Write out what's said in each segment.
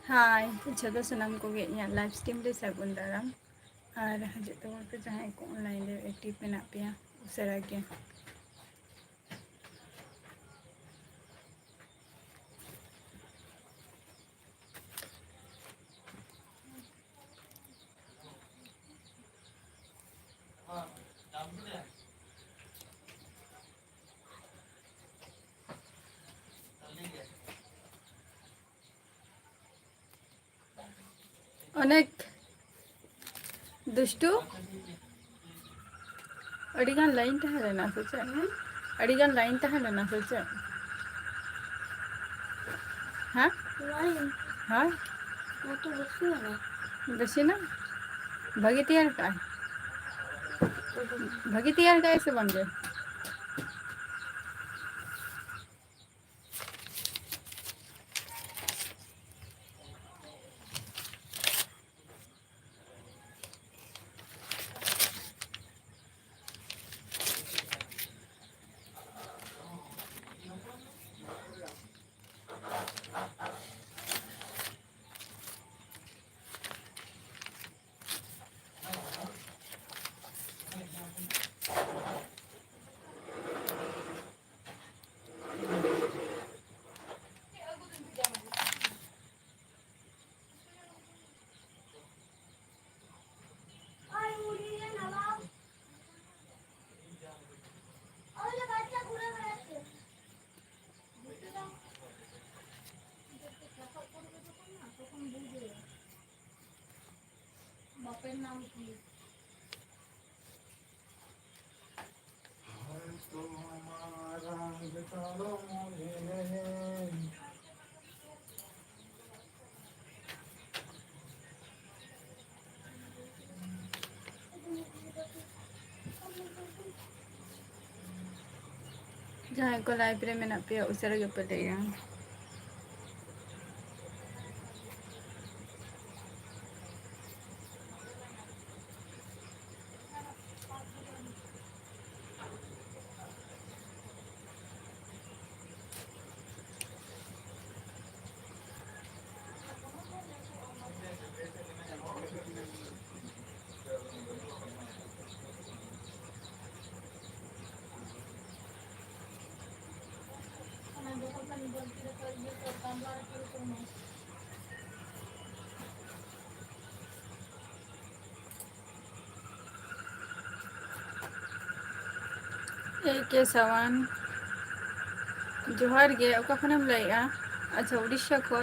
ᱦᱟᱭ ᱡᱷᱚᱛᱚ ᱥᱟᱱᱟᱢ ᱠᱚᱜᱮ ᱤᱧᱟᱹᱜ ᱞᱟइव ᱥᱴᱨᱤम ᱨᱮ ᱥᱟᱹᱜᱩᱱ ᱫᱟᱨᱟᱢ ᱟᱨ ᱦᱤᱡᱩᱜ ᱛᱟᱵᱚᱱ ᱯᱮ ᱡᱟᱦᱟᱸᱭ ᱠᱚ ᱚᱱᱞᱟᱭᱤᱱ ᱨᱮ ᱮᱠᱴᱤᱵᱷ ᱢᱮᱱᱟᱜ ᱯᱮᱭᱟ ᱩᱥᱟᱹᱨᱟ ᱜᱮ অনেক দুষ্টু अड़ीगान लाइन तहाँ लेना सोचा अड़ीगान लाइन तहाँ लेना सोचा हाँ लाइन हाँ वो तो बसी ना भागी तैयार का भागी तैयार का ऐसे बन गए जहाँ को लाइव रे मेना पे उसारा के पे लेया के सवान जोहार गे ओका खनम लाइया अच्छा उड़ीसा को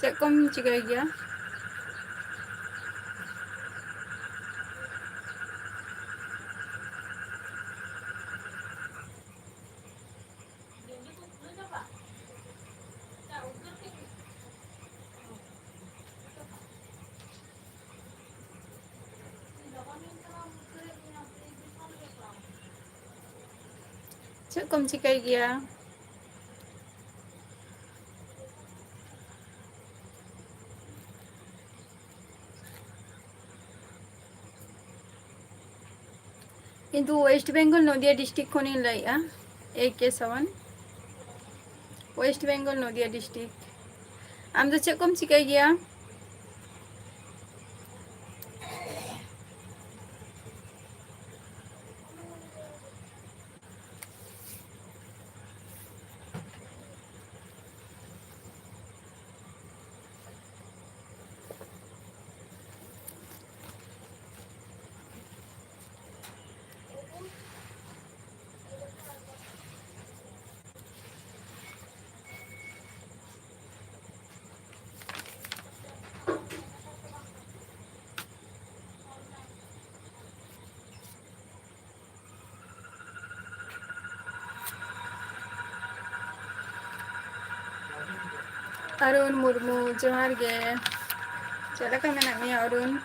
चेक कम चिकाय गया चेक कम चिकाय गया किंतु वेस्ट बेंगल नदिया डिस्ट्रिक्ट खनि लाइया के सवान वेस्ट बेंगल नदिया डिस्ट्रिक्ट आम दो चेक कम चिकाय गया अरुण मुर्मू जोहार गे चला का मेना मिया अरुण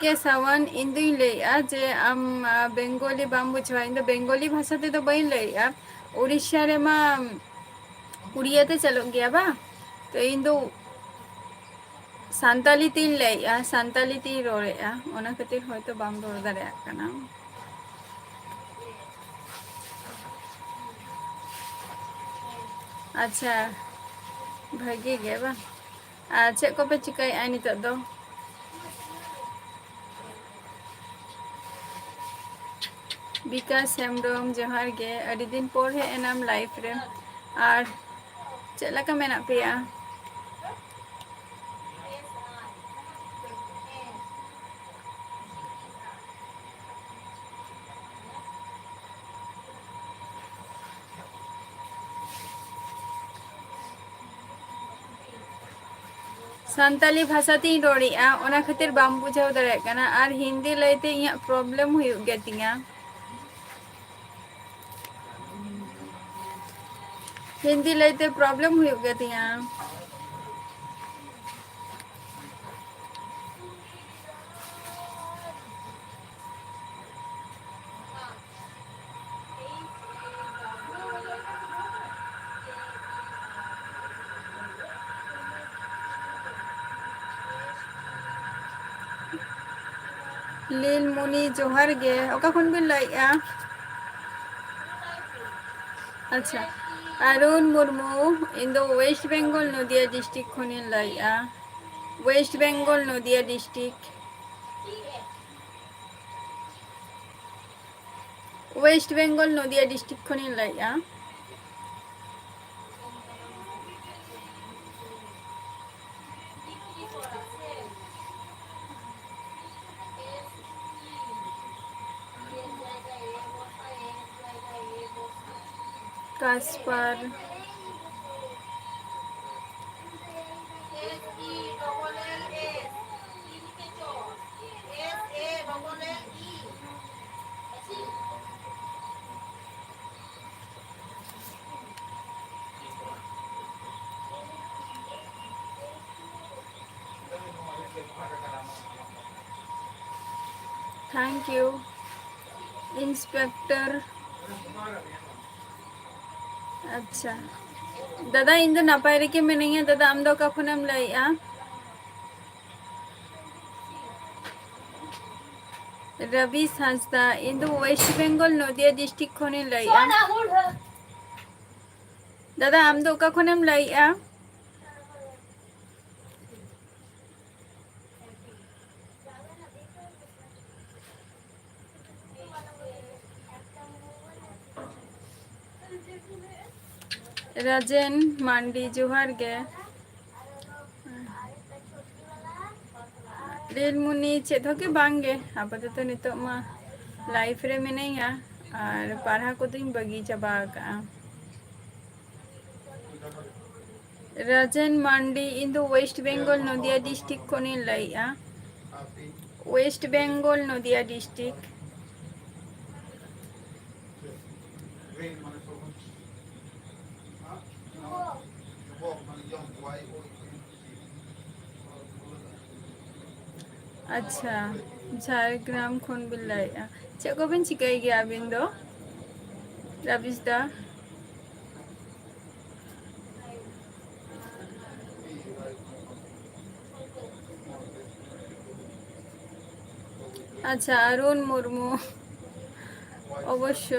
के सवान इन दुई लेया जे आम बेंगोली बाम बुझवा इन बेंगोली भाषा ते तो बई लेया उड़ीसा रे मा उड़िया ते चलो गया बा तो इन दो सान्ताली तीन लेया सान्ताली ती रोरेया ओना खातिर होयतो बाम रोड़ दाड़ेया काना ᱟᱪᱪᱷᱟ ᱵᱷᱟᱜᱤ ᱜᱮ ᱵᱟᱝ ᱟᱨ ᱪᱮᱫ ᱠᱚᱯᱮ ᱪᱤᱠᱟᱹᱭᱮᱫᱼᱟ ᱱᱤᱛᱚᱜ ᱫᱚ? ᱵᱤᱠᱟᱥ ᱦᱮᱢᱵᱨᱚᱢ ᱡᱚᱦᱟᱨ ᱜᱮ, ᱟᱹᱰᱤ ᱫᱤᱱ ᱯᱚᱨ ᱦᱮᱡ ᱮᱱᱟᱢ ᱞᱟᱭᱤফ ᱨᱮ᱾ ᱟᱨ ᱪᱮᱫ ᱞᱮᱠᱟ ᱢᱮᱱᱟᱜ ᱯᱮᱭᱟ? ᱥᱟᱱᱛᱟᱞᱤ ᱵᱷᱟᱥᱟ ᱛᱤᱧ ᱨᱚᱲᱮᱫᱼᱟ, ᱚᱱᱟ ᱠᱷᱟᱹᱛᱤᱨ ᱵᱟᱢ ᱵᱩᱡᱷᱟᱹᱣ ᱫᱟᱲᱮᱭᱟᱜ ᱠᱟᱱᱟ, ᱟᱨ ᱦᱤᱱᱫᱤ ᱞᱟᱹᱭᱛᱮ ᱤᱧᱟᱹᱜ ᱯᱨᱚᱵᱞᱮᱢ ᱦᱩᱭᱩᱜ ᱜᱮ ᱛᱤᱧᱟ᱾ ᱦᱤᱱᱫᱤ ᱞᱟᱹᱭᱛᱮ ᱯᱨᱚᱵᱞᱮᱢ ᱦᱩᱭᱩᱜ ᱜᱮ ᱛᱤᱧᱟ᱾ ᱞᱤᱞᱢᱩᱱᱤ ᱡᱚᱦᱟᱨ ᱜᱮ, ᱚᱠᱟ ᱠᱷᱚᱱ ᱵᱤᱱ ᱞᱟᱹᱭᱮᱫᱼᱟ? ᱟᱪᱪᱷᱟ ᱟᱨᱩᱱ ᱢᱩᱨᱢᱩ, ᱤᱧ ᱫᱚ ᱳᱭᱮᱥᱴ ᱵᱮᱝᱜᱚᱞ ᱱᱚᱫᱤᱭᱟ ᱰᱤᱥᱴᱤᱠ ᱠᱷᱚᱱᱤᱧ ᱞᱟᱹᱭᱮᱫᱼᱟ᱾ ᱳᱭᱮᱥᱴ ᱵᱮᱝᱜᱚᱞ ᱱᱚᱫᱤᱭᱟ ᱰᱤᱥᱴᱤᱠ᱾ ᱳᱭᱮᱥᱴ ᱵᱮᱝᱜᱚᱞ ᱱᱚᱫᱤᱭᱟ ᱰᱤᱥᱴᱤᱠ ᱠᱷᱚᱱᱤᱧ ᱞᱟᱹᱭᱮᱫᱼᱟ᱾ Kasparov thank you inspector. अच्छा दादा इन दो नपाय रेगे मिनाइया। दादा आम दो का खुनेम लइया? रवि हांसदा, इन दो वेस्ट बेंगल नदिया डिस्ट्रिक्ट खने लइया। दादा आम दो का खुनेम लइया? राजेन मांडी जोहार गे। लीलमुनी चेद के बांगे आपातत नितोग मा लाइफ रे मिनाइया और पढ़ा को दिन बगी चाबा का। राजन मांडी, इन दो वेस्ट बेंगल नदिया डिस्ट्रिक्ट खने लइया। वेस्ट बेंगल नदिया डिस्ट्रिक्ट। अच्छा झारग्राम खन बिन लइया। चेद को बिन चिकाई गया अबिन दो रविश दा? अच्छा अरुण मुर्मू अवश्य।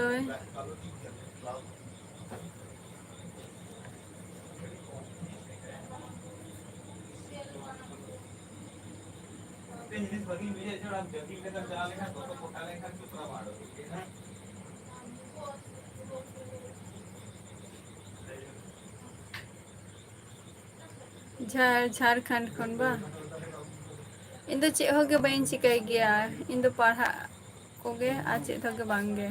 झारखंड खन बा इन दो चेद होगे बइन चिकाई गया। इन दो पढ़ा कोगे आ चेद होगे बांगे।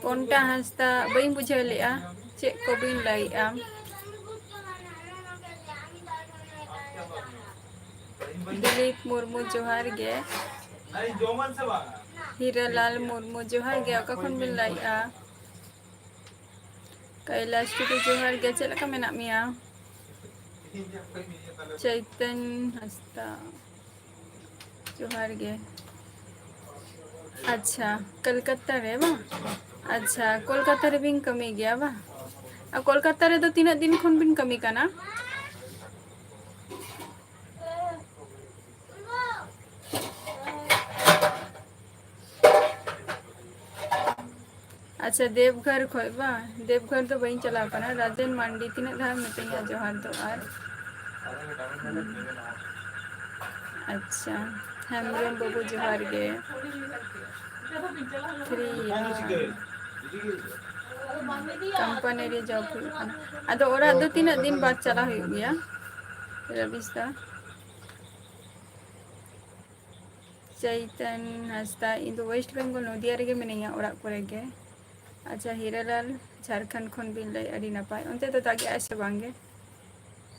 कोंटा हांसदा बइन बुझाव लेआ चेद को बिन लइया? दिलीप मुर्मू जोहार गे। हीरालाल मुर्मू जोहार गे, ओका खन बिन लइया? कैलाश टुडू जोहार गे, चेद लका मेनाग मिया? चैतन हांसदा जोहार गे। अच्छा कलकत्ता रे बा? अच्छा कोलकाता रे बिन कमी गया बा? आ कोलकाता रे दो तीना दिन खन बिन कमी काना? अच्छा देवघर खोज बा देवघर तो बी चला राजन मांडी तीना धाम मितैया जोहार तो और अच्छा हेम्ब्रम बाबू जोहार गे फ्री कंपनी रे जॉब अदो ओरा दो तीना दिन बाद चला हुई गया रविस्ता चैतन हंसदा इन वेस्ट बेंगल नदिया रे मिनैया ओरा कोरे गे अच्छा हीरालाल झारखंड खन बिन लै अड़ी नपाय उनते तो दागे ऐसे बांगे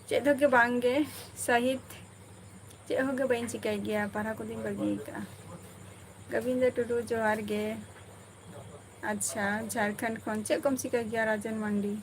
चेद के बांगे साहित चेद होगे बइन चिकाई गया पढ़ा को दिन बगी का गोविंद टुडू जोहार गे अच्छा झारखंड खन चेद कम चिकाई गया राजन मंडी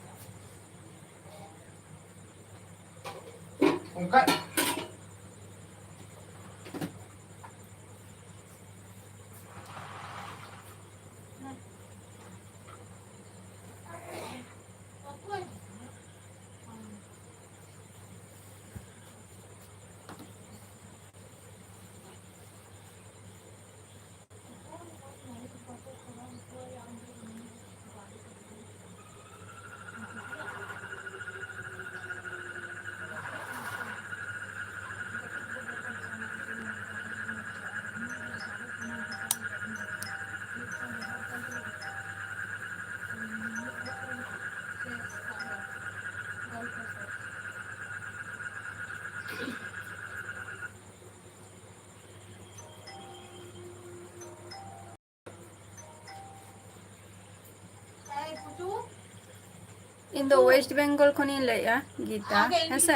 इन दो वेस्ट बेंगल खन लैया गीता हेसे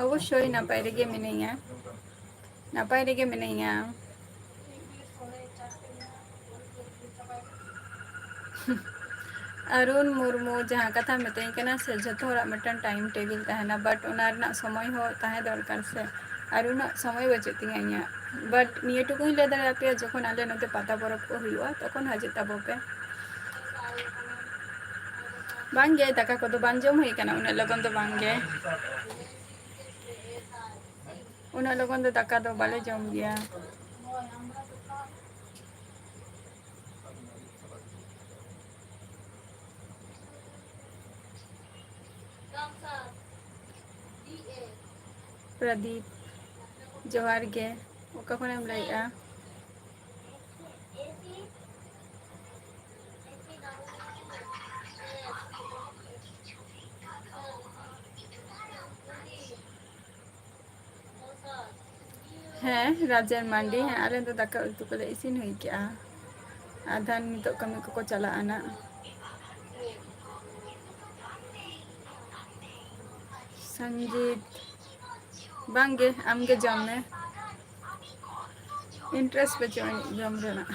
अवश्य नपाय रेगे मिनैया नपाय रेगे मिनैया अरुण मुर्मू जहाँ कथा मितई से जो मिटन टाइम टेबिल तहना बट उना समय हो तहे दरकार से अरुण समय बचु तीन बट निये टुकु लै दाड़ा पे जखन आले नते पाता परब को हुआ तखन हजे ताबोपे बांगे दाका को तो बांग जम हुई कना उन लगन तो बांगे उन लगन तो दाका तो बाले जम गया प्रदीप जोहार गे ओका खनेम लैया हाँ राजन मांडी हाँ आले तो दाका उतु को इसिन हुई क्या आधान नितो कमी को चला आना संजीत बांगे आमगे जम में इंटरेस्ट बचो जम रेना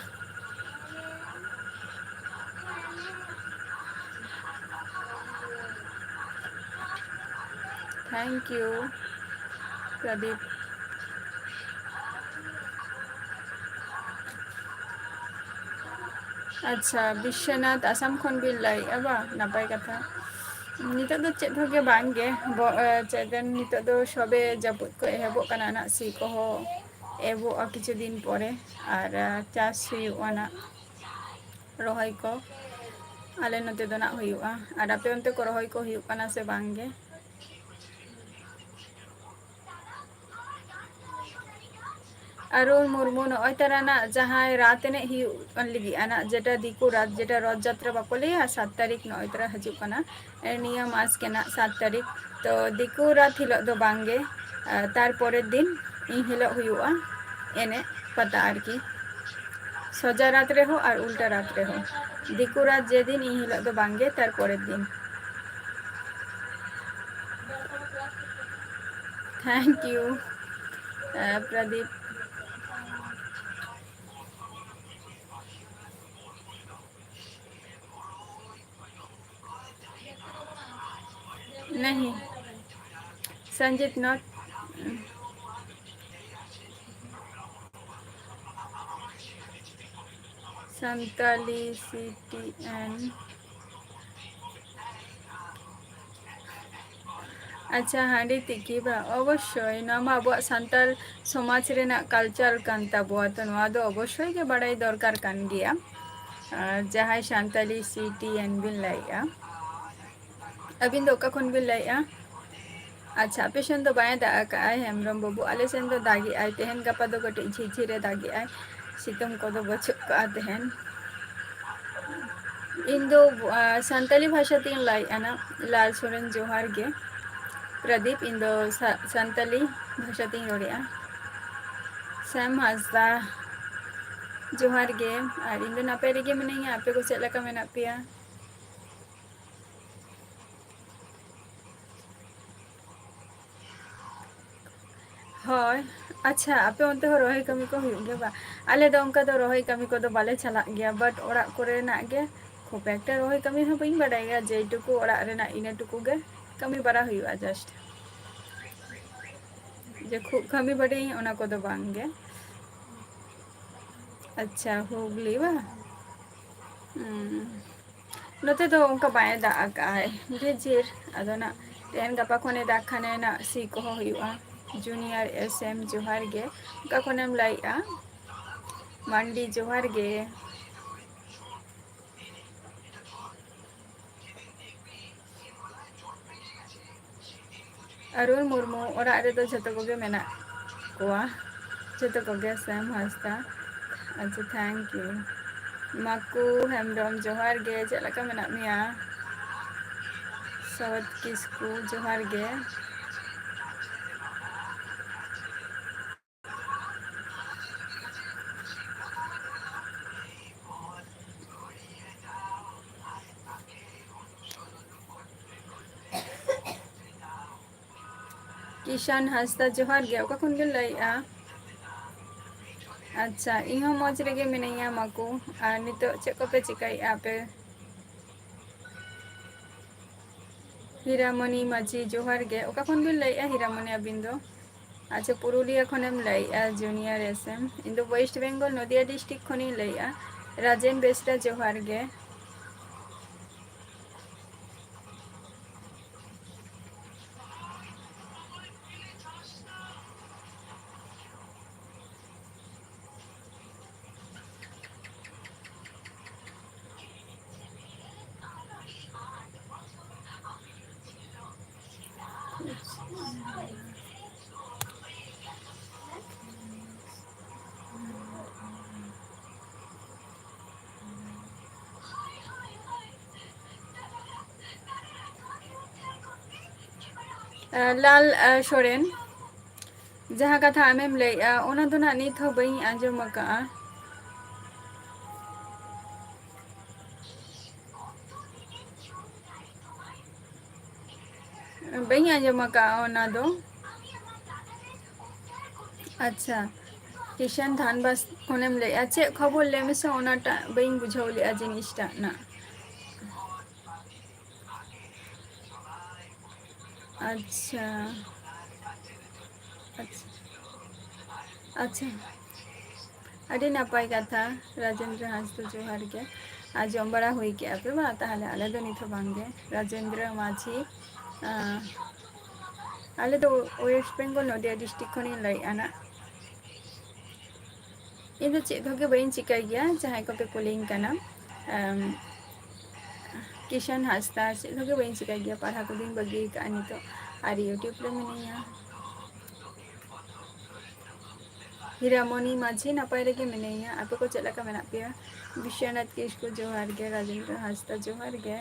थैंक यू प्रदीप अच्छा विश्वनाथ आसाम खन बिन लै अब नपाय कथा नित तो चेद होगे बांगे चेदन नित तो सबे जापुद को एहबो कना ना सी को एबो किछु दिन परे और चाष हुआ रोहई को आले नते दो ना हुआ और आपे उनते को रोहई को हुआ से बांगे अरुण मुर्मू नय तारा जहाँ रात एने लगे जेटा दिकू रात जेटा रथ यात्रा बाको लिया 7 तारीख नय तारा हजुकना निया मास के 7 तारीख तो दिकू रात हिलो दो बांगे तार परेर दिन इन हिलो हुआ एने पता आरकी सजा रात रे हो और उल्टा रात रे हो दिकू रात जे दिन इन हिलो दो बांगे तार परेर दिन थैंक यू प्रदीप नहीं संजीत नॉट संताली CTN अच्छा हांडी तिकी बा अवश्य नामा अब सानताल समाज रेना कल्चर कान ताबो तो नवा दो अवश्य के बड़ाई दरकार कान गया ᱡᱟᱦᱟᱸᱭ ᱥᱟᱱᱛᱟᱞᱤ CTN ᱵᱤᱱ ᱞᱟᱹᱭᱮᱜᱼᱟ, ᱟᱹᱵᱤᱱ ᱫᱚ ᱚᱠᱟ ᱠᱷᱚᱱ ᱵᱤᱱ ᱞᱟᱹᱭᱮᱜᱼᱟ? ᱟᱪᱪᱷᱟ, ᱟᱯᱮ ᱥᱮᱱ ᱫᱚ ᱵᱟᱭ ᱫᱟᱜ ᱟᱠᱟᱜᱼᱟᱭ ᱦᱮᱢᱵᱨᱚᱢ ᱵᱟᱹᱵᱩ, ᱟᱞᱮ ᱥᱮᱱ ᱫᱚ ᱫᱟᱜᱮᱜᱼᱟᱭ ᱛᱮᱦᱮᱧ ᱜᱟᱯᱟ ᱫᱚ ᱠᱟᱹᱴᱤᱡ ᱡᱷᱤᱨ-ᱡᱷᱤᱨᱮ ᱫᱟᱜᱮᱜᱼᱟᱭ, ᱥᱤᱛᱩᱝ ᱠᱚᱫᱚ ᱵᱟᱹᱪᱩᱜ ᱠᱟᱜᱼᱟ ᱛᱮᱦᱮᱧ᱾ ᱤᱧ ᱫᱚ ᱥᱟᱱᱛᱟᱞᱤ ᱵᱷᱟᱥᱟ ᱛᱤᱧ ᱞᱟᱹᱭᱮᱜᱼᱟ ᱱᱟ, ᱞᱟᱞ ᱥᱚᱨᱮᱱ ᱡᱚᱦᱟᱨ ᱜᱮ᱾ ᱯᱨᱚᱫᱤᱯ, ᱤᱧ ᱫᱚ ᱥᱟᱱᱛᱟᱞᱤ ᱵᱷᱟᱥᱟ ᱛᱤᱧ ᱨᱚᱲᱮᱜᱼᱟ᱾ ᱥᱮᱢ ᱦᱟᱸᱥᱫᱟ, ᱡᱚᱦᱟᱨ ᱜᱮ, ᱟᱨ ᱤᱧ ᱫᱚ ᱱᱟᱯᱟᱭ ᱨᱮᱜᱮ ᱢᱤᱱᱟᱹᱧᱟ, ᱟᱯᱮ ᱠᱚ ᱪᱮᱫ ᱞᱮᱠᱟ ᱢᱮᱱᱟᱜ ᱯᱮᱭᱟ? ᱦᱳᱭ, ᱟᱪᱪᱷᱟ, ᱟᱯᱮ ᱚᱱᱛᱮ ᱦᱚᱸ ᱨᱚᱦᱚᱭ ᱠᱟᱹᱢᱤ ᱠᱚ ᱦᱩᱭᱩᱜ ᱜᱮᱭᱟ ᱵᱟ? ᱟᱞᱮ ᱫᱚ ᱚᱱᱠᱟ ᱫᱚ ᱨᱚᱦᱚᱭ ᱠᱟᱹᱢᱤ ᱠᱚᱫᱚ ᱵᱟᱞᱮ ᱪᱟᱞᱟᱜ ᱜᱮᱭᱟ, ᱵᱟᱴ ᱚᱲᱟᱜ ᱠᱚᱨᱮᱱᱟᱜ ᱜᱮ᱾ ᱠᱷᱩᱵ ᱮᱠᱴᱟ ᱨᱚᱦᱚᱭ ᱠᱟᱹᱢᱤ ᱦᱚᱸ ᱵᱟᱹᱧ ᱵᱟᱰᱟᱭ ᱜᱮᱭᱟ, ᱡᱮᱴᱩᱠᱩ ᱚᱲᱟᱜ ᱨᱮᱱᱟᱜ ᱤᱱᱟᱹ ᱴᱩᱠᱩ ᱜᱮ ᱠᱟᱹᱢᱤ ᱵᱟᱲᱟ ᱦᱩᱭᱩᱜᱼᱟ ᱡᱟᱥᱴ᱾ ᱡᱮ ᱠᱷᱩᱵ ᱠᱟᱹᱢᱤ ᱵᱟᱰᱟᱭᱟᱹᱧ ᱚᱱᱟ ᱠᱚᱫᱚ ᱵᱟᱝ ᱜᱮ᱾ ᱟᱪᱪᱷᱟ, ᱦᱩᱜᱽᱞᱤ ᱵᱟ? ᱱᱚᱛᱮ ᱫᱚ ᱚᱱᱠᱟ ᱵᱟᱭ ᱫᱟᱜ ᱟᱠᱟᱜᱼᱟᱭ, ᱡᱷᱤᱨ-ᱡᱷᱤᱨ ᱟᱫᱚ ᱱᱟᱜ ᱛᱮᱦᱮᱧ ᱜᱟᱯᱟ ᱠᱷᱚᱱᱮ ᱫᱟᱜ ᱠᱷᱟᱱᱮ ᱱᱟᱜ ᱥᱤ ᱠᱚᱦᱚᱸ ᱦᱩᱭᱩᱜᱼᱟ᱾ ᱡᱩᱱᱤᱭᱟᱨ SM ᱡᱚᱦᱟᱨ ᱜᱮ, ᱚᱠᱟ ᱠᱷᱚᱱᱮᱢ ᱞᱟᱹᱭᱮᱜᱼᱟ? ᱢᱟᱱᱰᱤ ᱡᱚᱦᱟᱨ ᱜᱮ᱾ ᱚᱨᱩᱱ ᱢᱩᱨᱢᱩ, ᱚᱲᱟᱜ ᱨᱮᱫᱚ ᱡᱷᱚᱛᱚ ᱠᱚᱜᱮ ᱢᱮᱱᱟᱜ ᱠᱚᱣᱟ᱾ ᱡᱚᱛᱚ ᱠᱚᱜᱮ, ᱥᱮᱢ ᱦᱟᱸᱥᱫᱟ, ᱟᱪᱪᱷᱟ ᱛᱷᱮᱝᱠ ᱤᱭᱩ᱾ ᱢᱟᱠᱩ ᱦᱮᱢᱵᱨᱚᱢ ᱡᱚᱦᱟᱨ ᱜᱮ, ᱪᱮᱫ ᱞᱮᱠᱟ ᱢᱮᱱᱟᱜ ᱢᱮᱭᱟ? ᱥᱚᱨᱚᱛ ᱠᱤᱥᱠᱩ ᱡᱚᱦᱟᱨ ᱜᱮ᱾ ᱠᱤᱥᱟᱱ ᱦᱟᱸᱥᱫᱟ ᱡᱚᱦᱟᱨ ᱜᱮ, ᱚᱠᱟ ᱠᱷᱚᱱ ᱵᱤᱱ ᱞᱟᱹᱭᱮᱜᱼᱟ? ᱟᱪᱪᱷᱟ, ᱤᱧᱦᱚᱸ ᱢᱚᱡᱽ ᱨᱮᱜᱮ ᱢᱤᱱᱟᱹᱧᱟ ᱢᱟᱠᱩ, ᱟᱨ ᱱᱤᱛᱚᱜ ᱪᱮᱫ ᱠᱚᱯᱮ ᱪᱤᱠᱟᱹᱭᱮᱫᱼᱟ ᱟᱯᱮ? ᱦᱤᱨᱟᱢᱚᱱᱤ ᱢᱟᱹᱡᱷᱤ ᱡᱚᱦᱟᱨ ᱜᱮ, ᱚᱠᱟ ᱠᱷᱚᱱ ᱵᱤᱱ ᱞᱟᱹᱭᱮᱫᱼᱟ ᱦᱤᱨᱟᱢᱚᱱᱤ ᱟᱹᱵᱤᱱ ᱫᱚ? ᱟᱪᱪᱷᱟ, ᱯᱩᱨᱩᱞᱤᱭᱟᱹ ᱠᱷᱚᱱᱮᱢ ᱞᱟᱹᱭᱮᱜᱼᱟ ᱡᱩᱱᱤᱭᱟᱨ SM, ᱤᱧ ᱫᱚ ᱳᱭᱮᱥᱴ ᱵᱮᱝᱜᱚᱞ ᱱᱚᱫᱤᱭᱟ ᱰᱤᱥᱴᱤᱠ ᱠᱷᱚᱱᱤᱧ ᱞᱟᱹᱭᱮᱜᱼᱟ᱾ ᱨᱟᱡᱮᱱ ᱵᱮᱥᱨᱟ ᱡᱚᱦᱟᱨ ᱜᱮ᱾ ᱞᱟᱞ ᱥᱚᱨᱮᱱ, ᱡᱟᱦᱟᱸ ᱠᱟᱛᱷᱟ ᱟᱢᱮᱢ ᱞᱟᱹᱭᱮᱜᱼᱟ ᱚᱱᱟ ᱫᱚ ᱱᱟᱜ ᱱᱤᱛ ᱦᱚᱸ ᱵᱟᱹᱧ ᱟᱸᱡᱚᱢ ᱟᱠᱟᱜᱼᱟ᱾ ᱵᱟᱹᱧ ᱟᱸᱡᱚᱢ ᱟᱠᱟᱫᱼᱟ ᱚᱱᱟ ᱫᱚ᱾ ᱟᱪᱪᱷᱟ, ᱠᱤᱥᱟᱱ ᱫᱷᱟᱱᱵᱟᱥ ᱠᱷᱚᱱᱮᱢ ᱞᱟᱹᱭᱮᱜᱼᱟ, ᱪᱮᱫ ᱠᱷᱚᱵᱚᱨ ᱞᱟᱹᱭ ᱢᱮᱥᱮ ᱚᱱᱟᱴᱟᱜ ᱵᱟᱹᱧ ᱵᱩᱡᱷᱟᱹᱣ ᱞᱮᱜᱼᱟ ᱡᱤᱱᱤᱥᱴᱟᱜ ᱱᱟᱜ᱾ ᱟᱪᱪᱷᱟ ᱟᱪᱪᱷᱟ ᱟᱪᱪᱷᱟ, ᱟᱹᱰᱤ ᱱᱟᱯᱟᱭ ᱠᱟᱛᱷᱟ ᱨᱟᱡᱮᱱᱫᱨᱚ ᱦᱟᱸᱥᱫᱟ ᱡᱚᱦᱟᱨ ᱜᱮ᱾ ᱟᱨ ᱡᱚᱢ ᱵᱟᱲᱟ ᱦᱩᱭ ᱠᱮᱜᱼᱟ ᱯᱮ ᱵᱟᱝ ᱛᱟᱦᱚᱞᱮ? ᱟᱞᱮ ᱫᱚ ᱱᱤᱛ ᱦᱚᱸ ᱵᱟᱝᱜᱮ᱾ ᱨᱟᱡᱮᱱᱫᱨᱚ ᱢᱟᱹᱡᱷᱤ, ᱟᱞᱮ ᱫᱚ ᱳᱭᱮᱥᱴ ᱵᱮᱝᱜᱚᱞ ᱱᱚᱫᱤᱭᱟ ᱰᱤᱥᱴᱤᱠ ᱠᱷᱚᱱᱤᱧ ᱞᱟᱹᱭᱮᱫᱼᱟ ᱱᱟᱜ᱾ ᱤᱧ ᱫᱚ ᱪᱮᱫ ᱦᱚᱸᱜᱮ ᱵᱟᱹᱧ ᱪᱤᱠᱟᱹᱭ ᱜᱮᱭᱟ, ᱡᱟᱦᱟᱸᱭ ᱠᱚᱯᱮ ᱠᱩᱞᱤᱧ ᱠᱟᱱᱟ᱾ ᱠᱤᱥᱟᱱ ᱦᱟᱸᱥᱫᱟ, ᱪᱮᱫ ᱦᱚᱸᱜᱮ ᱵᱟᱹᱧ ᱪᱤᱠᱟᱹᱭ ᱜᱮᱭᱟ, ᱯᱟᱲᱦᱟᱣ ᱠᱚᱫᱚᱧ ᱵᱟᱹᱜᱤ ᱠᱟᱜᱼᱟ ᱱᱤᱛᱚᱜ, ᱟᱨ ᱤᱭᱩᱴᱩᱵᱽ ᱨᱮ ᱢᱤᱱᱟᱹᱧᱟ᱾ ᱦᱤᱨᱟᱢᱚᱱᱤ ᱢᱟᱹᱡᱷᱤ, ᱱᱟᱯᱟᱭ ᱨᱮᱜᱮ ᱢᱤᱱᱟᱹᱧᱟ, ᱟᱯᱮ ᱠᱚ ᱪᱮᱫ ᱞᱮᱠᱟ ᱢᱮᱱᱟᱜ ᱯᱮᱭᱟ? ᱵᱤᱥᱥᱚᱱᱟᱛᱷ ᱠᱤᱥᱠᱩ ᱡᱚᱦᱟᱨ ᱜᱮ, ᱨᱟᱡᱮᱱᱫᱨᱚ ᱦᱟᱸᱥᱫᱟ ᱡᱚᱦᱟᱨ ᱜᱮ᱾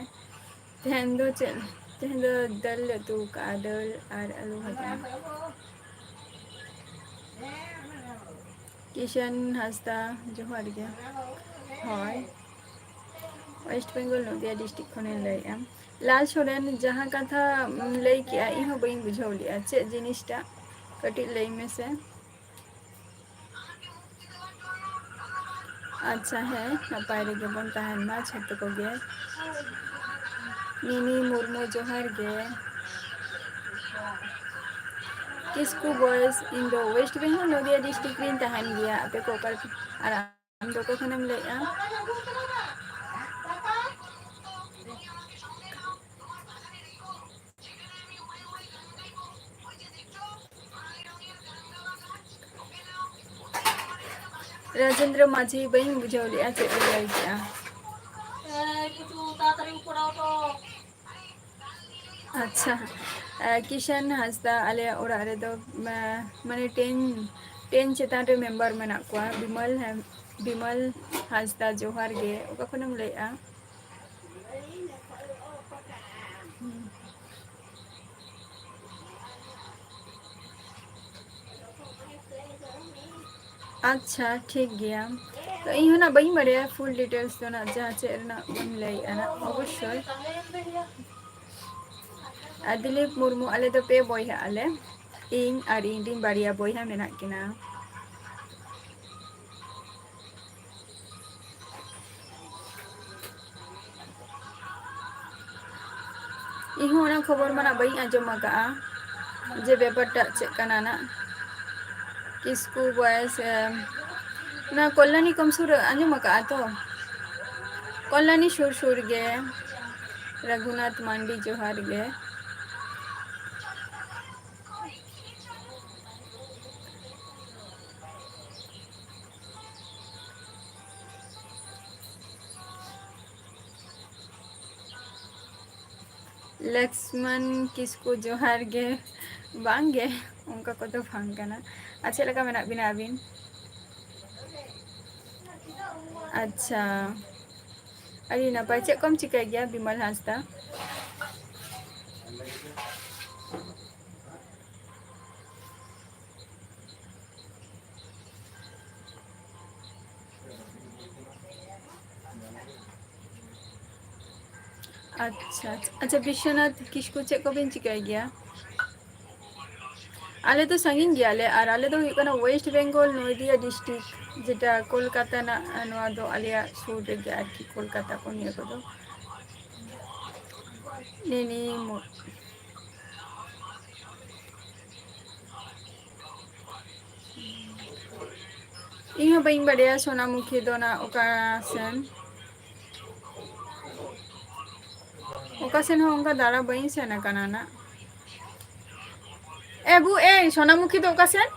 ᱛᱮᱦᱮᱧ ᱫᱚ ᱪᱮᱫ? ᱛᱮᱦᱮᱧ ᱫᱚ ᱫᱟᱹᱞ ᱞᱮ ᱩᱛᱩ ᱠᱟᱜᱼᱟ, ᱫᱟᱹᱞ ᱟᱨ ᱟᱹᱞᱩ ᱵᱷᱟᱡᱟ᱾ ᱠᱤᱥᱟᱱ ᱦᱟᱸᱥᱫᱟ ᱡᱚᱦᱟᱨ ᱜᱮ, ᱦᱳᱭ ᱳᱭᱮᱥᱴ ᱵᱮᱝᱜᱚᱞ ᱱᱚᱫᱤᱭᱟ ᱰᱤᱥᱴᱤᱠ ᱠᱷᱚᱱᱤᱧ ᱞᱟᱹᱭᱮᱫᱼᱟ᱾ ᱞᱟᱞ ᱥᱚᱨᱮᱱ, ᱡᱟᱦᱟᱸ ᱠᱟᱛᱷᱟ ᱞᱟᱹᱭ ᱠᱮᱜᱼᱟ ᱤᱧᱦᱚᱸ ᱵᱟᱹᱧ ᱵᱩᱡᱷᱟᱹᱣ ᱞᱮᱜᱼᱟ, ᱪᱮᱫ ᱡᱤᱱᱤᱥᱴᱟᱜ ᱠᱟᱹᱴᱤᱡ ᱞᱟᱹᱭ ᱢᱮᱥᱮ? ᱟᱪᱪᱷᱟ, ᱦᱮᱸ ᱱᱟᱯᱟᱭ ᱨᱮᱜᱮ ᱵᱚᱱ ᱛᱟᱦᱮᱱ ᱢᱟ ᱡᱷᱚᱛᱚ ᱠᱚᱜᱮ᱾ ᱢᱤᱱᱤ ᱢᱩᱨᱢᱩ ᱡᱚᱦᱟᱨ ᱜᱮ᱾ ᱠᱤᱥᱠᱩ ᱵᱚᱭᱮᱥ, ᱤᱧ ᱫᱚ ᱳᱭᱮᱥᱴ ᱵᱮᱝᱜᱚᱞ ᱱᱚᱫᱤᱭᱟ ᱰᱤᱥᱴᱤᱠ ᱨᱤᱧ ᱛᱟᱦᱮᱱ ᱜᱮᱭᱟ, ᱟᱯᱮ ᱠᱚ ᱚᱠᱟ ᱨᱮᱯᱮ ᱟᱨ ᱟᱢ ᱫᱚ ᱚᱠᱟ ᱠᱷᱚᱱᱮᱢ ᱞᱟᱹᱭᱮᱜᱼᱟ? ᱨᱟᱡᱮᱱᱫᱨᱚ ᱢᱟᱹᱡᱷᱤ, ᱵᱟᱹᱧ ᱵᱩᱡᱷᱟᱹᱣ ᱞᱮᱜᱼᱟ ᱪᱮᱫ ᱮ ᱞᱟᱹᱭ ᱠᱮᱜᱼᱟ? अच्छा किशन हांसदा आले ओरा रे दो माने टेन चेतान रे मेंबर मेना कोआ बिमल हांसदा जोहार गे ओका खनम लैआ अच्छा ठीक गया तो इन ना बई बड़े फुल डिटेल्स तो ना जहाँ चेर ना बन लैआ ना अवश्य दिलीप मुर्मू आले दो पे बॉयहा आले इन और इन दिन बारिया बॉयहा मेना किना इहो ना खबर मना बई आजम आका जे बेपरटा चेक कना ना किसको बॉयस ना कल्याणी कमसुर आजम आका तो कल्याणी सुर सुर गे रघुनाथ मांडी जोहार गे लक्ष्मण किसको जोहार गे बांगे उनका को तो फांग करना अच्छा लगा मैंने बिना अबिन अच्छा अरे ना पाई चेक कम चिका गया बिमल हांसदा अच्छा अच्छा विश्वनाथ किसको चेक को बिन चिका गया आले तो संगीन गया ले और आले तो इकना वेस्ट बंगाल नदिया डिस्ट्रिक्ट जेटा कोलकाता ना नवा दो आलिया सुर रे गया कि कोलकाता को निया को दो नेनी इहो बइन बढ़िया सोनामुखी दो ना ओकासन हो उनका दारा बइन से ना कना ना एबू ए सोनामुखी तो ओकासन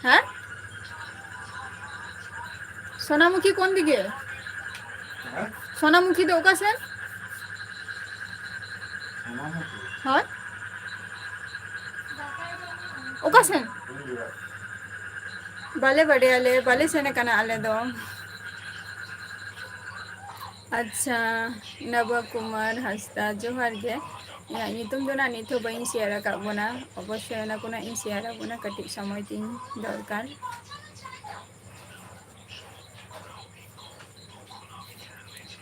हाँ सोनामुखी कौन दिखे सोनामुखी तो ओकासन हाँ ओकासन बाले बड़े आले बाले से ना कना आले दो अच्छा नव कुमार हांसदा जोहार गे या नितुम दो ना नितो बइन शेयर का बोना अवश्य ना कोना इन शेयर बोना कटी समय तीन दरकार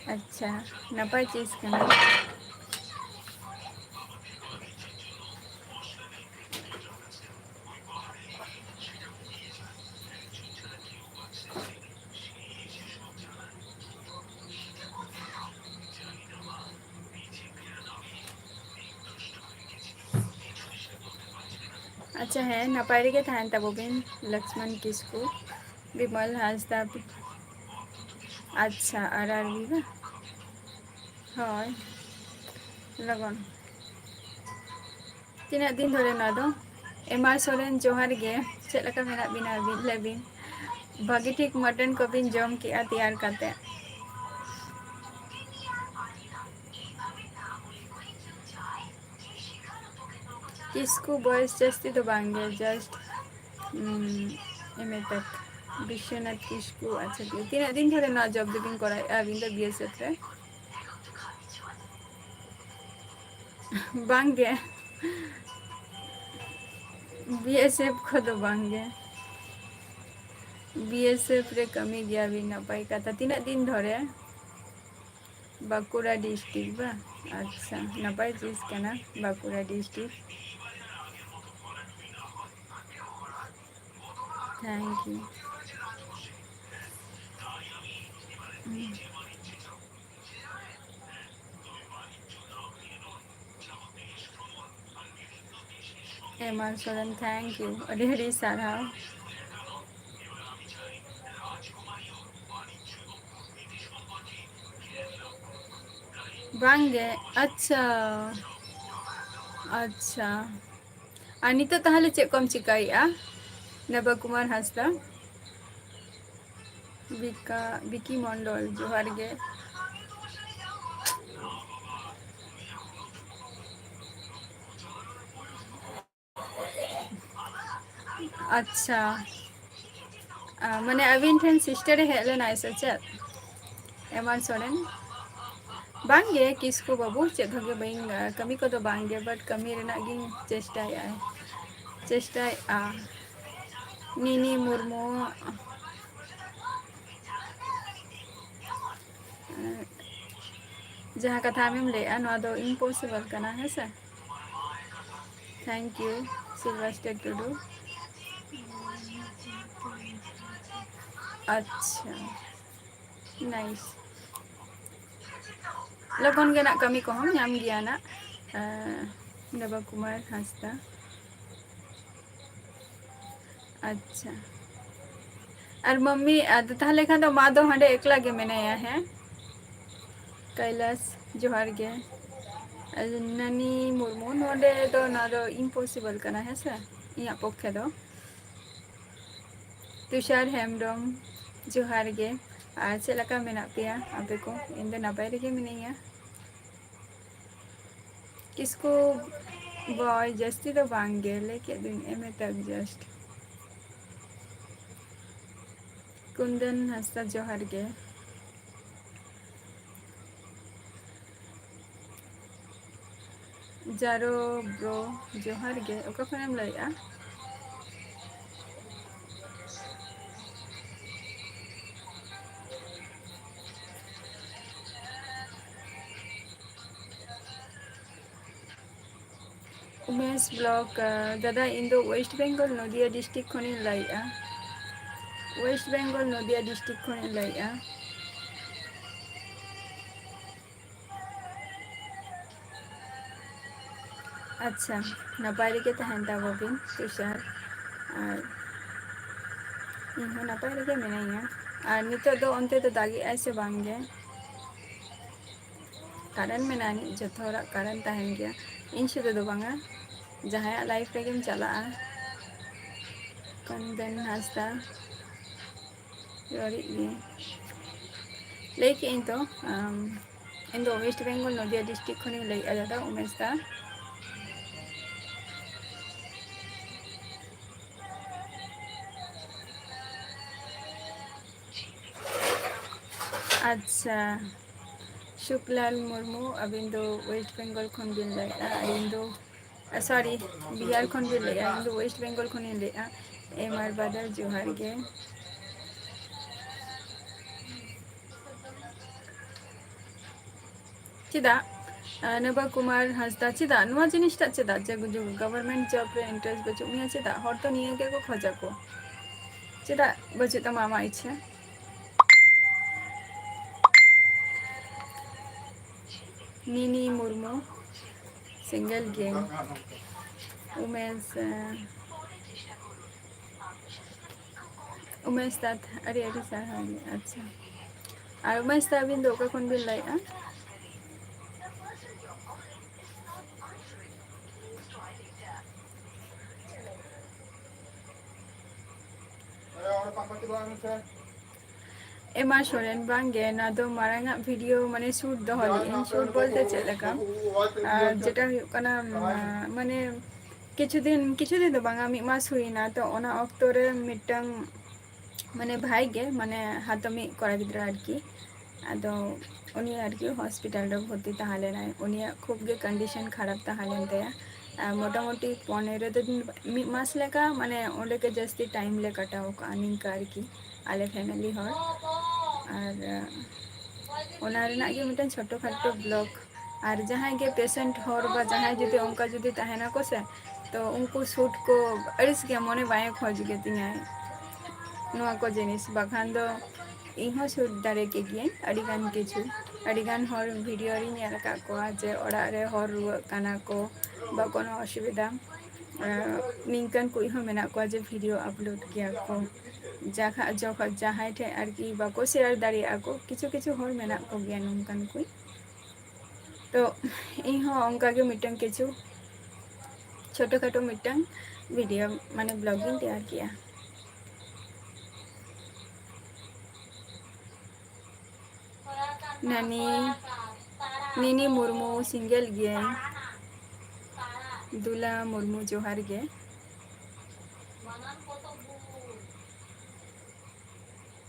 अच्छा नपाय चीज कना अच्छा है नपाय के थान तब बिन लक्ष्मण किसको बिमल हांसदा अच्छा आरआरबी बा हाँ लगन तीना दिन धरे ना दो एमआर सोरेन जोहार गे चेक लका मेना बिना बिन लेबिन भागी ठीक मटन को बिन जम के तैयार करते किसको बॉयस जस्ती तो बांगे जस्ट एम तक विश्वनाथ किसको अच्छा तीन दिन धरे ना जब दिन करा अबिन तो बीएसएफ रे बांगे बीएसएफ को तो बांगे बीएसएफ रे कमी गया भी ना पाई का था तीन दिन धरे बांकुड़ा डिस्ट्रिक्ट बा अच्छा नपाय चीज का ना Bankura district thank you MR Soren thank you अड़ी सारा बांगे अच्छा अच्छा नितो ताहले चेक कम चिकाई नव कुमार हांसदा ᱵᱤᱠᱤ ᱢᱚᱱᱰᱚᱞ ᱡᱚᱦᱟᱨ ᱜᱮ᱾ ᱟᱪᱪᱷᱟ ᱢᱟᱱᱮ ᱟᱹᱵᱤᱱ ᱴᱷᱮᱱ ᱥᱤᱥᱴᱟᱨᱮ ᱦᱮᱡ ᱞᱮᱱᱟᱭ ᱥᱮ ᱪᱮᱫ? ᱮᱢᱟᱱ ᱥᱚᱨᱮᱱ ᱵᱟᱝᱜᱮ ᱠᱤᱥᱠᱩ ᱵᱟᱹᱵᱩ ᱪᱮᱫ ᱵᱷᱟᱜᱮ ᱵᱟᱹᱧ ᱠᱟᱹᱢᱤ ᱠᱚᱫᱚ ᱵᱟᱝᱜᱮ ᱵᱟᱴ ᱠᱟᱹᱢᱤ ᱨᱮᱱᱟᱜ ᱜᱤᱧ ᱪᱮᱥᱴᱟᱭᱮᱫᱼᱟ ᱱᱤᱱᱤ ᱢᱩᱨᱢᱩ ᱡᱟᱦᱟᱸ ᱠᱟᱛᱷᱟ ᱟᱢᱮᱢ ᱞᱟᱹᱭᱮᱜᱼᱟ ᱱᱚᱣᱟ ᱫᱚ ᱤᱢᱯᱚᱥᱤᱵᱚᱞ ᱠᱟᱱᱟ ᱦᱮᱸᱥᱮ᱾ ᱛᱷᱮᱝᱠ ᱤᱭᱩ ᱥᱤᱞᱵᱟᱥᱴᱟᱨ ᱴᱩᱰᱩ᱾ ᱟᱪᱪᱷᱟ ᱱᱟᱭᱤᱥ ᱞᱚᱜᱚᱱ ᱜᱮ ᱱᱟᱜ ᱠᱟᱹᱢᱤ ᱠᱚᱦᱚᱸᱢ ᱧᱟᱢ ᱜᱮᱭᱟ ᱱᱟᱜ ᱱᱚᱵᱟ ᱠᱩᱢᱟᱨ ᱦᱟᱸᱥᱫᱟ᱾ ᱟᱪᱪᱷᱟ ᱟᱨ ᱢᱟᱢᱢᱤ ᱟᱫᱚ ᱛᱟᱦᱚᱞᱮ ᱠᱷᱟᱱ ᱫᱚ ᱢᱟ ᱫᱚ ᱦᱟᱸᱰᱮ ᱮᱠᱞᱟ ᱜᱮ ᱢᱮᱱᱟᱭᱟ ᱦᱮᱸ? ᱠᱟᱭᱞᱟᱥ ᱡᱚᱦᱟᱨ ᱜᱮ᱾ ᱱᱟᱱᱤ ᱢᱩᱨᱢᱩ ᱱᱚᱰᱮ ᱫᱚ ᱱᱚᱣᱟ ᱫᱚ ᱤᱢᱯᱚᱥᱤᱵᱚᱞ ᱠᱟᱱᱟ ᱦᱮᱸᱥᱮ ᱤᱧᱟᱹᱜ ᱯᱚᱠᱠᱷᱮ ᱫᱚ᱾ ᱛᱩᱥᱟᱨ ᱦᱮᱢᱵᱨᱚᱢ ᱡᱚᱦᱟᱨ ᱜᱮ ᱟᱨ ᱪᱮᱫ ᱞᱮᱠᱟ ᱢᱮᱱᱟᱜ ᱯᱮᱭᱟ ᱟᱯᱮ ᱠᱚ? ᱤᱧ ᱫᱚ ᱱᱟᱯᱟᱭ ᱨᱮᱜᱮ ᱢᱤᱱᱟᱹᱧᱟ᱾ ᱠᱤᱥᱠᱩ ᱵᱚᱭ ᱡᱟᱹᱥᱛᱤ ᱫᱚ ᱵᱟᱝᱜᱮ ᱞᱟᱹᱭ ᱠᱮᱫ ᱫᱚᱧ ᱮᱢ ᱮ ᱛᱟᱠ ᱡᱟᱥᱴ᱾ ᱠᱩᱱᱫᱚᱱ ᱦᱟᱸᱥᱫᱟ ᱡᱚᱦᱟᱨ ᱜᱮ᱾ ᱡᱟᱨᱚ ᱵᱨᱚ ᱡᱚᱦᱟᱨ ᱜᱮ ᱚᱠᱟ ᱠᱷᱚᱱᱮᱢ ᱞᱟᱹᱭᱮᱫᱼᱟ? ᱩᱢᱮᱥ ᱵᱞᱚᱠ ᱫᱟᱫᱟ ᱤᱧ ᱫᱚ ᱳᱭᱮᱥᱴ ᱵᱮᱝᱜᱚᱞ ᱱᱚᱫᱤᱭᱟ ᱰᱤᱥᱴᱤᱠ ᱠᱷᱚᱱᱤᱧ ᱞᱟᱹᱭᱮᱫᱼᱟ᱾ ᱳᱭᱮᱥᱴ ᱵᱮᱝᱜᱚᱞ ᱱᱚᱫᱤᱭᱟ ᱰᱤᱥᱴᱤᱠ ᱠᱷᱚᱱᱤᱧ ᱞᱟᱹᱭᱮᱫᱼᱟ᱾ ᱟᱪᱪᱷᱟ ᱱᱟᱯᱟᱭ ᱨᱮᱜᱮ ᱛᱟᱦᱮᱱ ᱛᱟᱵᱚᱵᱤᱱ ᱛᱩᱥᱟᱨ ᱟᱨ ᱤᱧᱦᱚᱸ ᱱᱟᱯᱟᱭ ᱨᱮᱜᱮ ᱢᱤᱱᱟᱹᱧᱟ᱾ ᱟᱨ ᱱᱤᱛᱚᱜ ᱫᱚ ᱚᱱᱛᱮ ᱫᱚ ᱫᱟᱜᱮᱜᱼᱟᱭ ᱥᱮ ᱵᱟᱝᱜᱮ? ᱠᱟᱨᱮᱱ ᱢᱮᱱᱟᱜ ᱟᱹᱱᱤᱡ ᱡᱚᱛᱚ ᱦᱚᱲᱟᱜ ᱠᱟᱨᱮᱱ ᱛᱟᱦᱮᱱ ᱜᱮᱭᱟ ᱤᱧ ᱥᱩᱫᱷᱩ ᱫᱚ ᱵᱟᱝᱟ ᱡᱟᱦᱟᱸᱭᱟᱜ ᱞᱟᱭᱤᱯᱷ ᱨᱮᱜᱮᱢ ᱪᱟᱞᱟᱜᱼᱟ᱾ ᱠᱚᱱᱫᱚᱱ ᱦᱟᱸᱥᱫᱟ ᱨᱚᱲᱮᱫ ᱜᱤᱭᱟᱹᱧ ᱞᱟᱹᱭ ᱠᱮᱜ ᱟᱹᱧ ᱛᱚ ᱤᱧ ᱫᱚ ᱳᱭᱮᱥᱴ ᱵᱮᱝᱜᱚᱞ ᱱᱚᱫᱤᱭᱟ ᱰᱤᱥᱴᱤᱠ ᱠᱷᱚᱱᱤᱧ ᱞᱟᱹᱭᱮᱫᱼᱟ ᱫᱟᱫᱟ ᱩᱢᱮᱥ ᱫᱟ᱾ ᱟᱪᱪᱷᱟ ᱥᱩᱠᱞᱟᱞ ᱢᱩᱨᱢᱩ ᱟᱹᱵᱤᱱ ᱫᱚ ᱳᱭᱮᱥᱴ ᱵᱮᱝᱜᱚᱞ ᱠᱷᱚᱱ ᱵᱤᱱ ᱞᱟᱹᱭᱮᱫᱼᱟ ᱟᱨ ᱤᱧ ᱫᱚ ᱥᱚᱨᱤ ᱵᱤᱦᱟᱨ ᱠᱷᱚᱱ ᱵᱤᱱ ᱞᱟᱹᱭᱮᱫᱼᱟ ᱤᱧ ᱫᱚ ᱳᱭᱮᱥᱴ ᱵᱮᱝᱜᱚᱞ ᱠᱷᱚᱱᱤᱧ ᱞᱟᱹᱭᱮᱫᱼᱟ᱾ ᱮᱢ ᱟᱨ ᱵᱟᱫᱟᱞ ᱡᱚᱦᱟᱨ ᱜᱮ᱾ ᱪᱮᱫᱟᱜ ᱱᱚᱵᱟ ᱠᱩᱢᱟᱨ ᱦᱟᱸᱥᱫᱟ ᱪᱮᱫᱟᱜ ᱱᱚᱣᱟ ᱡᱤᱱᱤᱥᱴᱟᱜ ᱪᱮᱫᱟᱜ ᱡᱮ ᱜᱚᱵᱷᱚᱨᱢᱮᱱᱴ ᱡᱚᱵ ᱨᱮ ᱤᱱᱴᱟᱨᱮᱥᱴ ᱵᱟᱹᱪᱩᱜ ᱢᱮᱭᱟ ᱪᱮᱫᱟᱜ ᱦᱚᱲ ᱛᱚ ᱱᱤᱭᱟᱹ ᱜᱮᱠᱚ ᱠᱷᱚᱡᱟᱠᱚ ᱪᱮᱫᱟᱜ ᱵᱟᱹᱪᱩᱜ ᱛᱟᱢᱟ ᱟᱢᱟᱜ ᱤᱪᱪᱷᱟᱹ? ᱱᱤᱱᱤ ᱢᱩᱨᱢᱩ ᱥᱤᱝᱜᱮᱞ ᱜᱮᱭᱟᱹᱧ ᱩᱢᱮᱥ ᱩᱢᱮᱥ ᱫᱟ ᱟᱹᱰᱤ ᱟᱹᱰᱤ ᱥᱟᱨᱦᱟᱣ ᱜᱮ ᱟᱪᱪᱷᱟ ᱟᱨ ᱩᱢᱮᱥ ᱫᱟ ᱟᱹᱵᱤᱱ ᱫᱚ ᱚᱠᱟ ᱠᱷᱚᱱ ᱵᱤᱱ ᱞᱟᱹᱭᱮᱫᱼᱟ? ᱮᱢᱟ ᱥᱚᱨᱮᱱ ᱵᱟᱝᱜᱮ ᱱᱚᱣᱟ ᱫᱚ ᱢᱟᱲᱟᱝ ᱟᱜ ᱵᱷᱤᱰᱤᱭᱳ ᱢᱟᱱᱮ ᱥᱩᱴ ᱫᱚᱦᱚ ᱞᱮᱜ-ᱟᱹᱧ ᱥᱩᱴ ᱵᱚᱞᱛᱮ ᱪᱮᱫ ᱞᱮᱠᱟ ᱡᱮᱴᱟ ᱦᱩᱭᱩᱜ ᱠᱟᱱᱟ ᱢᱟᱱᱮ ᱠᱤᱪᱷᱩ ᱫᱤᱱ ᱫᱚ ᱵᱟᱝᱟ ᱢᱤᱫ ᱢᱟᱥ ᱦᱩᱭᱱᱟ ᱛᱚ ᱚᱱᱟ ᱚᱠᱛᱚ ᱨᱮ ᱢᱤᱫᱴᱟᱝ ᱢᱟᱱᱮ ᱵᱷᱟᱭ ᱜᱮ ᱢᱟᱱᱮ ᱦᱟᱛᱚᱢᱤᱡ ᱠᱚᱲᱟ ᱜᱤᱫᱽᱨᱟᱹ ᱟᱨᱠᱤ ᱟᱫᱚ ᱩᱱᱤ ᱟᱨᱠᱤ ᱦᱚᱥᱯᱤᱴᱟᱞ ᱨᱮ ᱵᱷᱚᱨᱛᱤ ᱛᱟᱦᱮᱸ ᱞᱮᱱᱟᱭ ᱩᱱᱤᱭᱟᱜ ᱠᱷᱩᱵ ᱜᱮ ᱠᱚᱱᱰᱤᱥᱚᱱ ᱠᱷᱟᱨᱟᱯ ᱛᱟᱦᱮᱸ ᱞᱮᱱ ᱛᱟᱭᱟ ᱢᱚᱴᱟᱢᱩᱴᱤ 15 ᱫᱤᱱ ᱢᱤᱫ ᱢᱟᱥ ᱞᱮᱠᱟ ᱢᱟᱱᱮ ᱚᱸᱰᱮ ᱜᱮ ᱡᱟᱹᱥᱛᱤ ᱴᱟᱭᱤᱢ ᱞᱮ ᱠᱟᱴᱟᱣ ᱠᱟᱜᱼᱟ ᱱᱤᱝᱠᱟ ᱟᱨᱠᱤ ᱟᱞᱮ ᱯᱷᱮᱢᱮᱞᱤ ᱦᱚᱲ ᱟᱨ ᱚᱱᱟ ᱨᱮᱱᱟᱜ ᱜᱮ ᱢᱤᱫᱴᱮᱱ ᱪᱷᱳᱴᱳ ᱠᱷᱟᱴᱳ ᱵᱞᱚᱜ ᱟᱨ ᱡᱟᱦᱟᱸᱭ ᱜᱮ ᱯᱮᱥᱮᱱᱴ ᱦᱚᱲ ᱵᱟ ᱡᱟᱦᱟᱸᱭ ᱡᱩᱫᱤ ᱚᱱᱠᱟ ᱡᱩᱫᱤ ᱛᱟᱦᱮᱱᱟᱠᱚ ᱥᱮ ᱛᱚ ᱩᱱᱠᱩ ᱥᱩᱴ ᱠᱚ ᱟᱹᱲᱤᱥ ᱜᱮᱭᱟ ᱢᱚᱱᱮ ᱵᱟᱭ ᱠᱷᱚᱡᱽ ᱜᱮᱛᱤᱧᱟᱭ ᱱᱚᱣᱟ ᱠᱚ ᱡᱤᱱᱤᱥ ᱵᱟᱠᱷᱟᱱ ᱫᱚ ᱤᱧᱦᱚᱸ ᱥᱩᱴ ᱫᱟᱲᱮ ᱠᱮᱜ-ᱜᱤᱭᱟᱹᱧ ᱟᱹᱰᱤᱜᱟᱱ ᱠᱤᱪᱷᱩ ᱟᱹᱰᱤᱜᱟᱱ ᱦᱚᱲ ᱵᱷᱤᱰᱤᱭᱳ ᱨᱤᱧ ᱧᱮᱞ ᱟᱠᱟᱫ ᱠᱚᱣᱟ ᱡᱮ ᱚᱲᱟᱜ ᱨᱮ ᱦᱚᱲ ᱨᱩᱣᱟᱹᱜ ᱠᱟᱱᱟ ᱠᱚ ᱵᱟ ᱠᱳᱱᱳ ᱚᱥᱩᱵᱤᱫᱷᱟ ᱱᱤᱝᱠᱟᱹᱱ ᱠᱩᱡ ᱦᱚᱸ ᱢᱮᱱᱟᱜ ᱠᱚᱣᱟ ᱡᱮ ᱵᱷᱤᱰᱤᱭᱳ ᱟᱯᱞᱳᱰ ᱜᱮᱭᱟ ᱠᱚ ᱡᱚᱠᱷᱚᱱ ᱡᱟᱦᱟᱸᱭ ᱴᱷᱮᱡ ᱟᱨᱠᱤ ᱵᱟᱠᱚ ᱥᱮᱭᱟᱨ ᱫᱟᱲᱮᱭᱟᱜᱼᱟ ᱠᱚ ᱠᱤᱪᱷᱩ ᱠᱤᱪᱷᱩ ᱦᱚᱲ ᱢᱮᱱᱟᱜ ᱠᱚᱜᱮᱭᱟ ᱱᱚᱝᱠᱟᱱ ᱠᱩ ᱛᱚ ᱤᱧᱦᱚᱸ ᱚᱱᱠᱟᱜᱮ ᱢᱤᱫᱴᱟᱝ ᱠᱤᱪᱷᱩ ᱪᱷᱳᱴᱳ ᱠᱷᱟᱴᱳ ᱢᱤᱫᱴᱟᱝ ᱵᱷᱤᱰᱤᱭᱳ ᱢᱟᱱᱮ ᱵᱞᱚᱜ ᱤᱧ ᱛᱮᱭᱟᱨ ᱠᱮᱜᱼᱟ नानी नीनी मुर्मू सिंगल गियाई दुला मुर्मू जोहार गे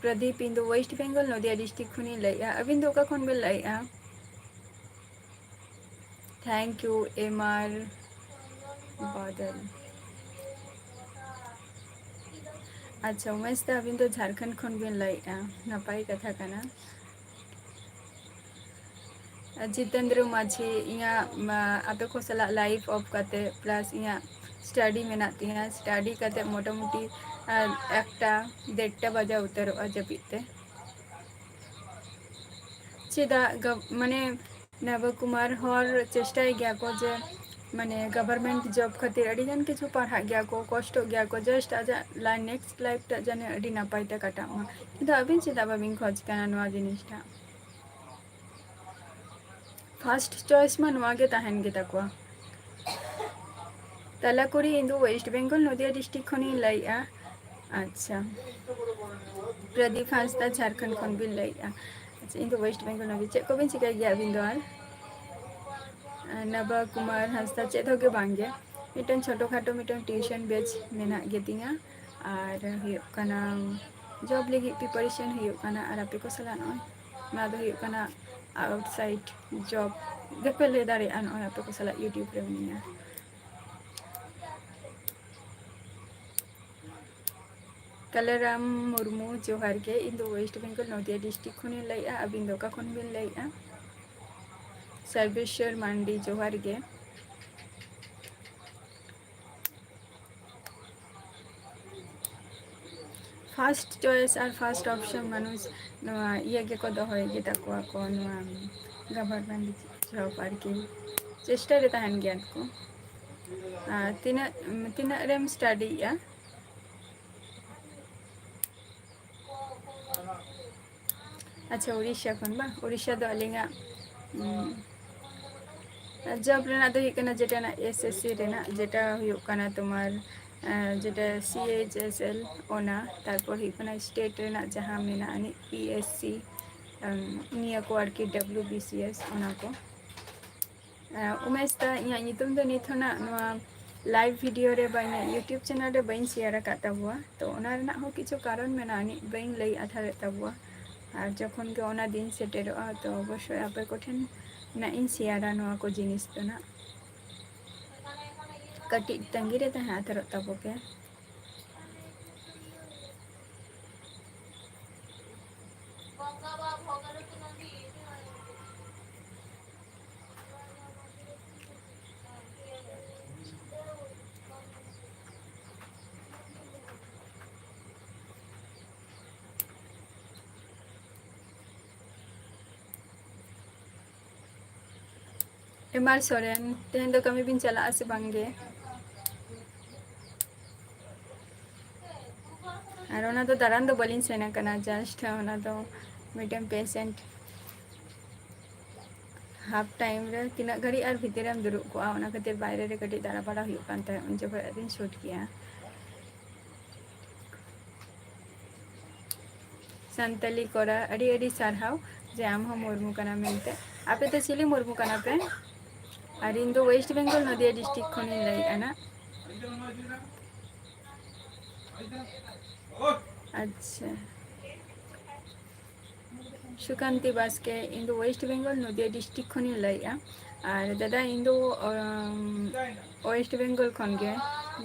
प्रदीप इन वेस्ट बेंगल नदिया डिस्ट्रिक्ट खुनी लैया अबिन दो का खुन बेल लैया थैंक यू एमआर बादल अच्छा उमेश दा अबिन तो झारखंड खुन बेल लैया नपाई कथा कना जितेंद्र माझी इया आपे को सला लाइव ऑफ करते प्लस इया स्टडी मेना तिया स्टडी करते मोटामुटी एकटा 1:30 बजे उतरोआ जपिते चेदा माने नव कुमार हर चेष्टाय गया को जे माने गवर्नमेंट जॉब खातिर अड़ीगन किछु पढ़ा गया को कष्ट गया को जस्ट आज नेक्स्ट लाइफ ता जाने अड़ी नापाय ता काटा किंतु अबिन चेदा बाबिन खोज काना नवा जिनिसटा फर्स्ट चॉइस में नवा गे ताहन गे तकवा तलाकुड़ी इन वेस्ट बेंगल नदिया डिस्ट्रिक्ट खनी लैया अच्छा प्रदीप हांसदा झारखंड खन बिन लैया अच्छा इन वेस्ट बेंगल नदी चेक को बिन चिका गया अबिन दो आर नबा कुमार हांसदा चेक होगे बांगे मिटन छोटो खाटो मिटन ट्यूशन बेच मेना गेतिंगा और हुयो कना जॉब लगी प्रिपरेशन हुयो कना और आपे को सला नय ना दो हुयो कना आउटसाइड जॉब देपे ले दारे अन आपे को सला यूट्यूब रे मिया कलराम मुर्मू जोहार के इन वेस्ट बेंगल नदिया डिस्ट्रिक्ट खुनी लैया अबिन दो का खुन बिन लैया सर्वेश्वर मांडी जोहार के फर्स्ट चॉइस और फर्स्ट ऑप्शन मानुष ये के को दोहय गे तकवा को गवर्नमेंट जॉब और की चेष्टा रे तहन ज्ञान को तीना तीना रेम स्टडी या अच्छा उड़ीसा खन बा उड़ीसा दो अलिंगा जॉब रेना दो हिकना जेटा ना एसएससी रेना जेटा हुयो कना तुम्हार जेटा CHSL ओना तारपर हिकना स्टेट रेना जहां मेना अनि PSC निया को आर की WBCS ओना को उमेश दा इया नितुम दो निथना नवा लाइव वीडियो रे बाइना यूट्यूब चैनल रे बाइन शेयर काता हुआ तो ओना रेना हो किछु कारण मेना अनि बाइन लई आधार ताबुआ और जखन के ओना दिन सेटेरोआ तो अवश्य आपे कोठेन ना इन शेयरा नवा को जिनिस तो ना कटी तंगी रे तहा आधार ताबो के एमआर सोरेन तेहन दो कमी बिन चला से बांगे और ओना तो दारान दो बलिन सेना कना जस्ट ओना तो मीडियम पेशेंट हाफ टाइम रे तीना घड़ी और भीतर हम दुरुब को ओना खातिर बाहर रे कटी दारा बड़ा हुयो कानते उन जब दिन शूट किया संतली कोरा अड़ी अड़ी सारहाव जे आम हम मुर्मू कना मेनते आपे तो चिली मुर्मू कना पे और इन दो वेस्ट बेंगल नदिया डिस्ट्रिक्ट खनी लई आना अच्छा सुकांति बास्के इन दो वेस्ट बेंगल नदिया डिस्ट्रिक्ट खनी लैया और दादा इन दो वेस्ट बेंगल खन गे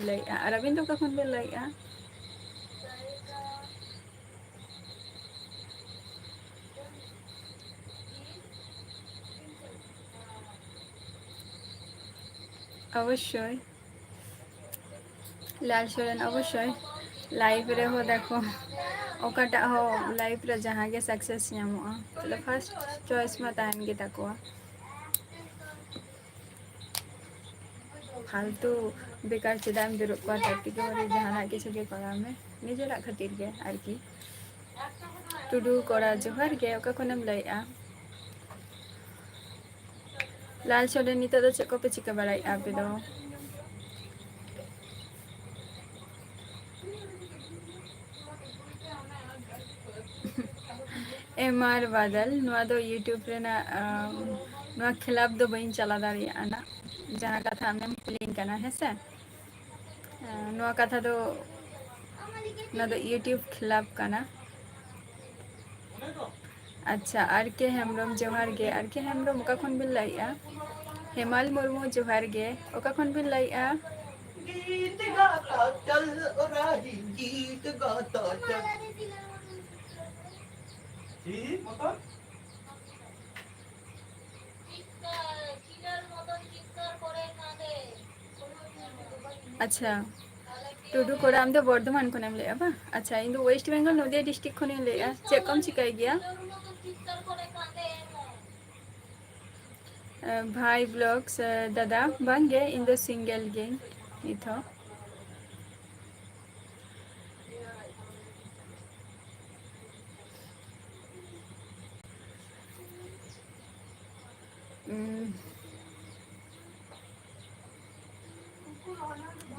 लैया और अबिन दो का खन बे लैया अवश्य लाल सोरेन अवश्य लाइव रे हो देखो ओकाटा हो लाइफ रे जहाँ के सक्सेस नामोआ तो फर्स्ट चॉइस में तहन गे तकवा फालतू बेकार चेदाम दुरुब को धरती के बारे जहाँ किछु के करा में निजेरा खातिर गे आर की टुडू कोरा जोहार गे ओका कोनम लैया लाल सोरेन नितो दो चेक को पे चिका बड़ाई आपे दो एम आर बादल नोआ दो यूट्यूब रेना नोआ खिलाफ दो बइन चला दाड़ियागᱼा ना जहाँ कथा आमेम कुलिंग कना है से नोआ कथा दो नोआ दो यूट्यूब खिलाफ कना। अच्छा आर के हेम्ब्रम जोहार गे आर के हेम्ब्रम ओका खन बिन लाइया हेमाल मुर्मू जोहार गे ओका खन बिन लाइया गीत गाता चल राही गीत गाता चल ठीक मतलब अच्छा टुडू कोड़ा आम दो बर्धमान खनेम ले बा अच्छा इन दो वेस्ट बेंगल नदिया डिस्ट्रिक्ट खने ले चेक कम चिकाई गया भाई ब्लॉग्स दादा बांगे इन दो सिंगल गे निथो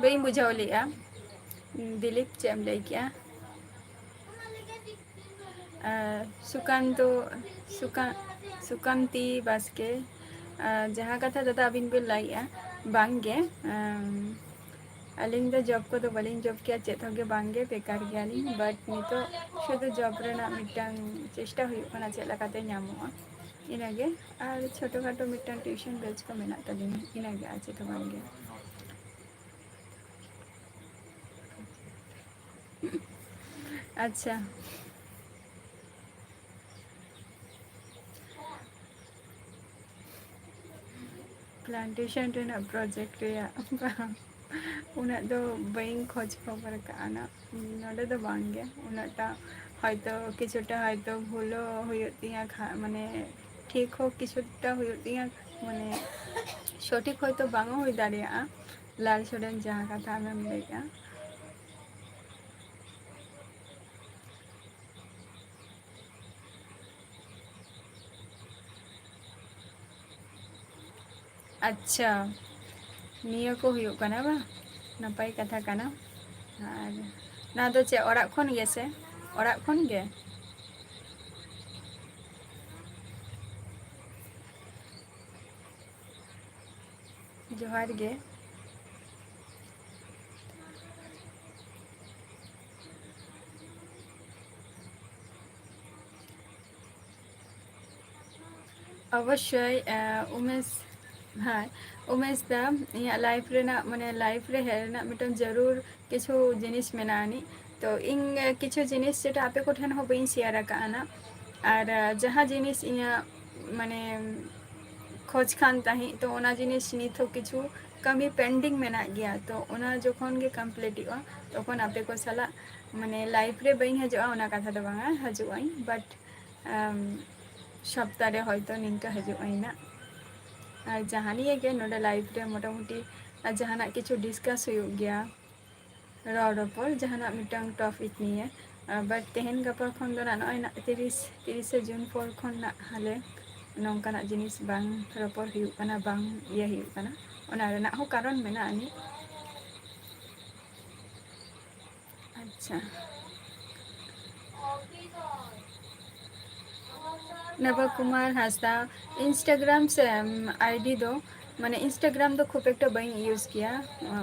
बई बुझाव लिया दिलीप चेम ले क्या सुकांतो सुकांती बास्के जहाँ कथा दादा अबिन बिन लाइया बांगे अलिंग दो जॉब को तो बलिंग जॉब किया चेत होगे बांगे बेकार गया लिंग बट नितो शुद्ध जॉब रेना मिटांग चेष्टा हुई कना चेत लकाते ᱧᱟᱢᱚᱜᱼᱟ इनागे और छोटो खाटो मिटांग ट्यूशन बेच को मेना तलिंग इनागे आचे तो बांगे अच्छा प्लांटेशन रेना प्रोजेक्ट रेया उना दो बइन खोज खबर काना नोडे दो बांगे उनाटा हयतो किछुटा हयतो भूलो हुयुतिया माने ठीक हो किछुटा हुयुतिया माने सठिक हयतो बांगो हुई दाड़ियागᱼा लाल सोरेन जहाँ कथा आमेम लैया अच्छा निया को हुयुग कना बा नपाय कथा कना और ना दो चे ओड़ा खन गे से ओड़ा खन गे जोहार गे अवश्य उमेश हाँ उमेश दा इया लाइफ रेना माने लाइफ रे हेरना मिटन जरूर किछु जिनिस मेनानी तो इन किछु जिनिस जेटा आपे को ठेन हो बइन शेयर काना और जहाँ जिनिस इया माने खोज खान ताही तो ओना जिनिस नित हो किछु कमी पेंडिंग मेना गया तो ओना जोखन गे कंप्लीट हो तखन आपे को साला माने लाइफ रे बइन हजोआ ओना कथा दो बांगा हजोआई बट सप्ताह रे हयतो निंका हजोआईना और जहानिए के नोडे लाइफ रे मोटामुटी जहाना किछु डिस्कस हुयुग गया रॉड पर जहाना मिटांग टॉपिक निये बट तेहन गपा खन दो ना नय ना 30 जून पर खन ना हाले नौकाना जिनिस बांग रॉपर हुयुग कना बांग ये हुयुग कना ओना रेना हो कारण मेना आनी अच्छा नव कुमार हासदा इंस्टाग्राम से आईडी दो माने इंस्टाग्राम दो खूब एक बइन यूज़ किया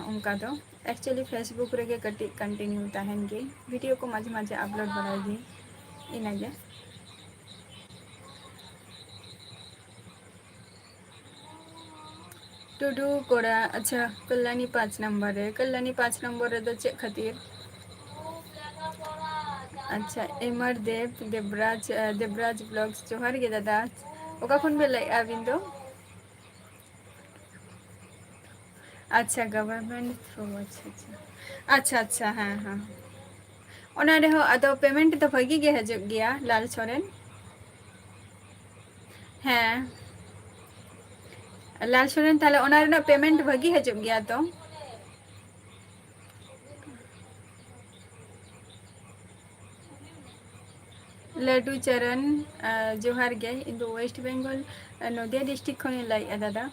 उनका दो एक्चुअली फेसबुक रे कटी कंटिन्यू तहन गे वीडियो को माझे माझे अपलोड बनाएगी इनागे टुडू कोड़ा अच्छा कल्याणी 5 नंबर है कल्याणी 5 नंबर रे दो चे खातिर अच्छा एमआर देवराज ब्लॉग्स जोहार गे दादा ओका खन बेले आबिन दो अच्छा गवर्नमेंट थ्रू अच्छा अच्छा हाँ हाँ ओना रे हो अदो पेमेंट तो भगी गे हजो गया लाल सोरेन हाँ लाल सोरेन ताले ओना रे पेमेंट भगी हजो गया तो लड्डू चरण जोहार गे इन दो वेस्ट बेंगल नदिया डिस्ट्रिक्ट खने लाई दादा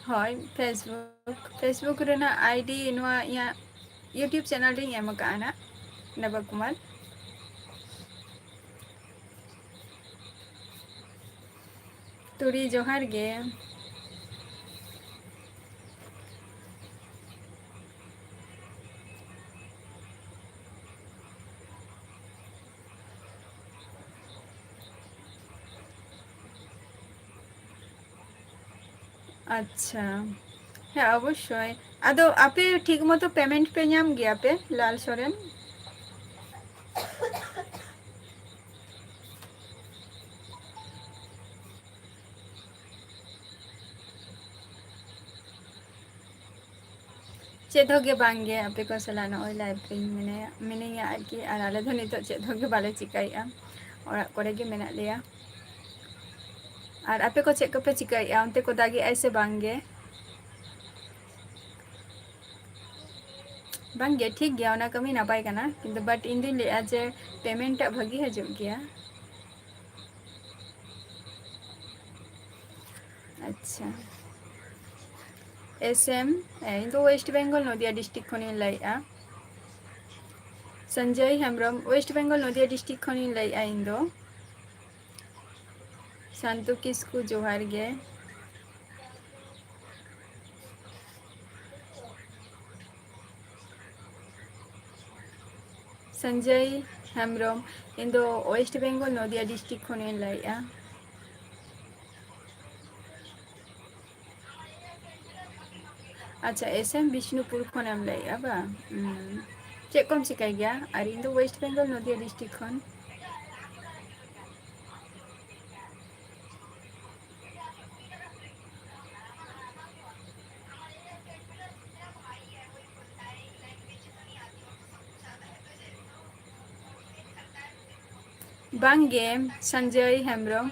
हय फेसबुक रेना आईडी नोआ या यूट्यूब चैनल रे एम काना नव कुमार ᱛᱩᱲᱤ ᱡᱚᱦᱟᱨ ᱜᱮ᱾ ᱟᱪᱪᱷᱟ ᱦᱮᱸ ᱚᱵᱚᱥᱥᱳᱭ ᱟᱫᱚ ᱟᱯᱮ ᱴᱷᱤᱠ ᱢᱚᱛᱚ ᱯᱮᱢᱮᱱᱴ ᱯᱮ ᱧᱟᱢ ᱜᱮᱭᱟ ᱯᱮ ᱞᱟᱞ ᱥᱚᱨᱮᱱ? ᱪᱮᱫ ᱦᱚᱸ ᱜᱮ ᱵᱟᱝᱜᱮ ᱟᱯᱮ ᱠᱚ ᱥᱟᱞᱟᱜ ᱱᱚᱜᱼᱚᱭ ᱞᱟᱭᱤᱵᱽ ᱨᱤᱧ ᱢᱤᱱᱟᱹᱧᱟ ᱟᱨᱠᱤ ᱟᱨ ᱟᱞᱮ ᱫᱚ ᱱᱤᱛᱚᱜ ᱪᱮᱫ ᱦᱚᱸ ᱜᱮ ᱵᱟᱞᱮ ᱪᱤᱠᱟᱹᱭᱮᱫᱼᱟ ᱚᱲᱟᱜ ᱠᱚᱨᱮ ᱜᱮ ᱢᱮᱱᱟᱜ ᱞᱮᱭᱟ᱾ ᱟᱨ ᱟᱯᱮ ᱠᱚ ᱪᱮᱫ ᱠᱚᱯᱮ ᱪᱤᱠᱟᱹᱭᱮᱫᱼᱟ ᱚᱱᱛᱮ ᱠᱚ ᱫᱟᱜᱮᱜᱼᱟᱭ ᱥᱮ ᱵᱟᱝ ᱜᱮ? ᱵᱟᱝᱜᱮ ᱴᱷᱤᱠ ᱜᱮᱭᱟ ᱚᱱᱟ ᱠᱟᱹᱢᱤ ᱱᱟᱯᱟᱭ ᱠᱟᱱᱟ ᱠᱤᱱᱛᱩ ᱵᱟᱴ ᱤᱧ ᱫᱩᱧ ᱞᱟᱹᱭᱮᱫᱼᱟ ᱡᱮ ᱯᱮᱢᱮᱱᱴ ᱴᱟᱜ ᱵᱷᱟᱜᱤ ᱦᱤᱡᱩᱜ ᱜᱮᱭᱟ᱾ ᱟᱪᱪᱷᱟ ᱮᱥ ᱮᱢ ᱤᱧ ᱫᱚ ᱳᱭᱮᱥᱴ ᱵᱮᱝᱜᱚᱞ ᱱᱚᱫᱤᱭᱟ ᱰᱤᱥᱴᱤᱠ ᱠᱷᱚᱱᱤᱧ ᱞᱟᱹᱭᱮᱫᱼᱟ᱾ ᱥᱚᱧᱡᱚᱭ ᱦᱮᱢᱵᱨᱚᱢ ᱳᱭᱮᱥᱴ ᱵᱮᱝᱜᱚᱞ ᱱᱚᱫᱤᱭᱟ ᱰᱤᱥᱴᱤᱠ ᱠᱷᱚᱱᱤᱧ ᱞᱟᱹᱭᱮᱫᱼᱟ ᱤᱧ ᱫᱚ᱾ ᱥᱟᱱᱛᱩ ᱠᱤᱥᱠᱩ ᱡᱚᱦᱟᱨ ᱜᱮ᱾ ᱥᱚᱧᱡᱚᱭ ᱦᱮᱢᱵᱨᱚᱢ ᱤᱧ ᱫᱚ ᱳᱭᱮᱥᱴ ᱵᱮᱝᱜᱚᱞ ᱱᱚᱫᱤᱭᱟ ᱰᱤᱥᱴᱤᱠ ᱠᱷᱚᱱᱤᱧ ᱞᱟᱹᱭᱮᱫᱼᱟ᱾ ᱟᱪᱪᱷᱟ ᱮᱥ ᱮᱢ ᱵᱤᱥᱱᱩᱯᱩᱨ ᱠᱷᱚᱱᱮᱢ ᱞᱟᱹᱭᱮᱫᱼᱟ ᱵᱟᱝ? ᱪᱮᱫ ᱠᱚᱢ ᱪᱤᱠᱟᱹᱭ ᱜᱮᱭᱟ? ᱟᱨ ᱤᱧ ᱫᱚ ᱳᱭᱮᱥᱴ ᱵᱮᱝᱜᱚᱞ ᱱᱚᱫᱤᱭᱟ ᱰᱤᱥᱴᱤᱠ ᱠᱷᱚᱱ᱾ ᱵᱟᱝᱜᱮ ᱥᱚᱧᱡᱚᱭ ᱦᱮᱢᱵᱨᱚᱢ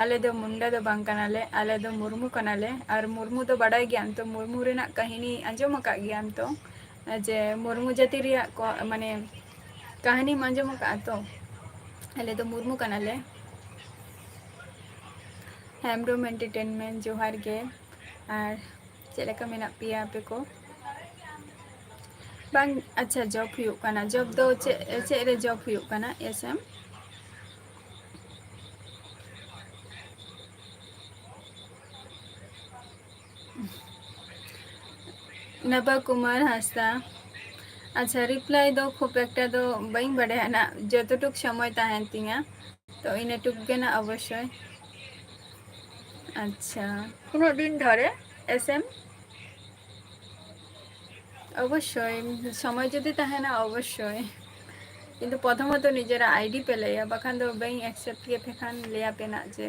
ᱟᱞᱮ ᱫᱚ ᱢᱩᱱᱰᱟ ᱫᱚ ᱵᱟᱝ ᱠᱟᱱᱟᱞᱮ ᱟᱞᱮ ᱫᱚ ᱢᱩᱨᱢᱩ ᱠᱟᱱᱟᱞᱮ ᱟᱨ ᱢᱩᱨᱢᱩ ᱫᱚ ᱵᱟᱰᱟᱭ ᱜᱮᱭᱟᱢ ᱛᱚ ᱢᱩᱨᱢᱩ ᱨᱮᱱᱟᱜ ᱠᱟᱹᱦᱱᱤ ᱟᱸᱡᱚᱢ ᱟᱠᱟᱫ ᱜᱮᱭᱟᱢ ᱛᱚ ᱡᱮ ᱢᱩᱨᱢᱩ ᱡᱟᱹᱛᱤ ᱨᱮᱭᱟᱜ ᱠᱚ ᱢᱟᱱᱮ ᱠᱟᱹᱦᱱᱤᱢ ᱟᱸᱡᱚᱢ ᱟᱠᱟᱫᱼᱟ ᱛᱚ? ᱟᱞᱮ ᱫᱚ ᱢᱩᱨᱢᱩ ᱠᱟᱱᱟᱞᱮ᱾ ᱦᱮᱢᱵᱨᱚᱢ ᱮᱱᱴᱟᱨᱴᱮᱱᱢᱮᱱᱴ ᱡᱚᱦᱟᱨ ᱜᱮ᱾ ᱟᱨ ᱪᱮᱫ ᱞᱮᱠᱟ ᱢᱮᱱᱟᱜ ᱯᱮᱭᱟ ᱟᱯᱮ ᱠᱚ? ᱵᱟᱝ ᱟᱪᱪᱷᱟ ᱡᱚᱵ ᱦᱩᱭᱩᱜ ᱠᱟᱱᱟ ᱡᱚᱵ ᱫᱚ ᱪᱮᱫ ᱨᱮ ᱡᱚᱵ ᱦᱩᱭᱩᱜ ᱠᱟᱱᱟ ᱮᱥ ᱮᱢ? ᱱᱚᱵᱟ ᱠᱩᱢᱟᱨ ᱦᱟᱸᱥᱫᱟ ᱟᱪᱪᱷᱟ ᱨᱤᱯᱞᱟᱭ ᱫᱚ ᱠᱷᱩᱵ ᱮᱠᱴᱟ ᱫᱚ ᱵᱟᱹᱧ ᱵᱟᱲᱟᱭᱟ ᱱᱟᱜ ᱡᱚᱛᱚ ᱴᱩᱠ ᱥᱚᱢᱚᱭ ᱛᱟᱦᱮᱱ ᱛᱤᱧᱟᱹ ᱛᱚ ᱤᱱᱟᱹ ᱴᱩᱠ ᱜᱮ ᱱᱟᱜ ᱚᱵᱚᱥᱥᱳᱭ᱾ ᱟᱪᱪᱷᱟ ᱛᱤᱱᱟᱹᱜ ᱫᱤᱱ ᱫᱷᱚᱨᱮ ᱮᱥ ᱮᱢ? ᱚᱵᱚᱥᱥᱳᱭ ᱥᱚᱢᱚᱭ ᱡᱩᱫᱤ ᱛᱟᱦᱮᱱᱟ ᱚᱵᱚᱥᱥᱳᱭ ᱠᱤᱱᱛᱩ ᱯᱨᱚᱛᱷᱚᱢᱚᱛᱚ ᱱᱤᱡᱮᱨᱟᱜ ᱟᱭᱰᱤ ᱯᱮ ᱞᱟᱹᱭᱟ ᱵᱟᱠᱷᱟᱱ ᱫᱚ ᱵᱟᱹᱧ ᱮᱠᱥᱮᱯᱴ ᱠᱮᱫ ᱠᱷᱟᱱ ᱞᱟᱹᱭᱟᱯᱮᱱᱟᱜ ᱡᱮ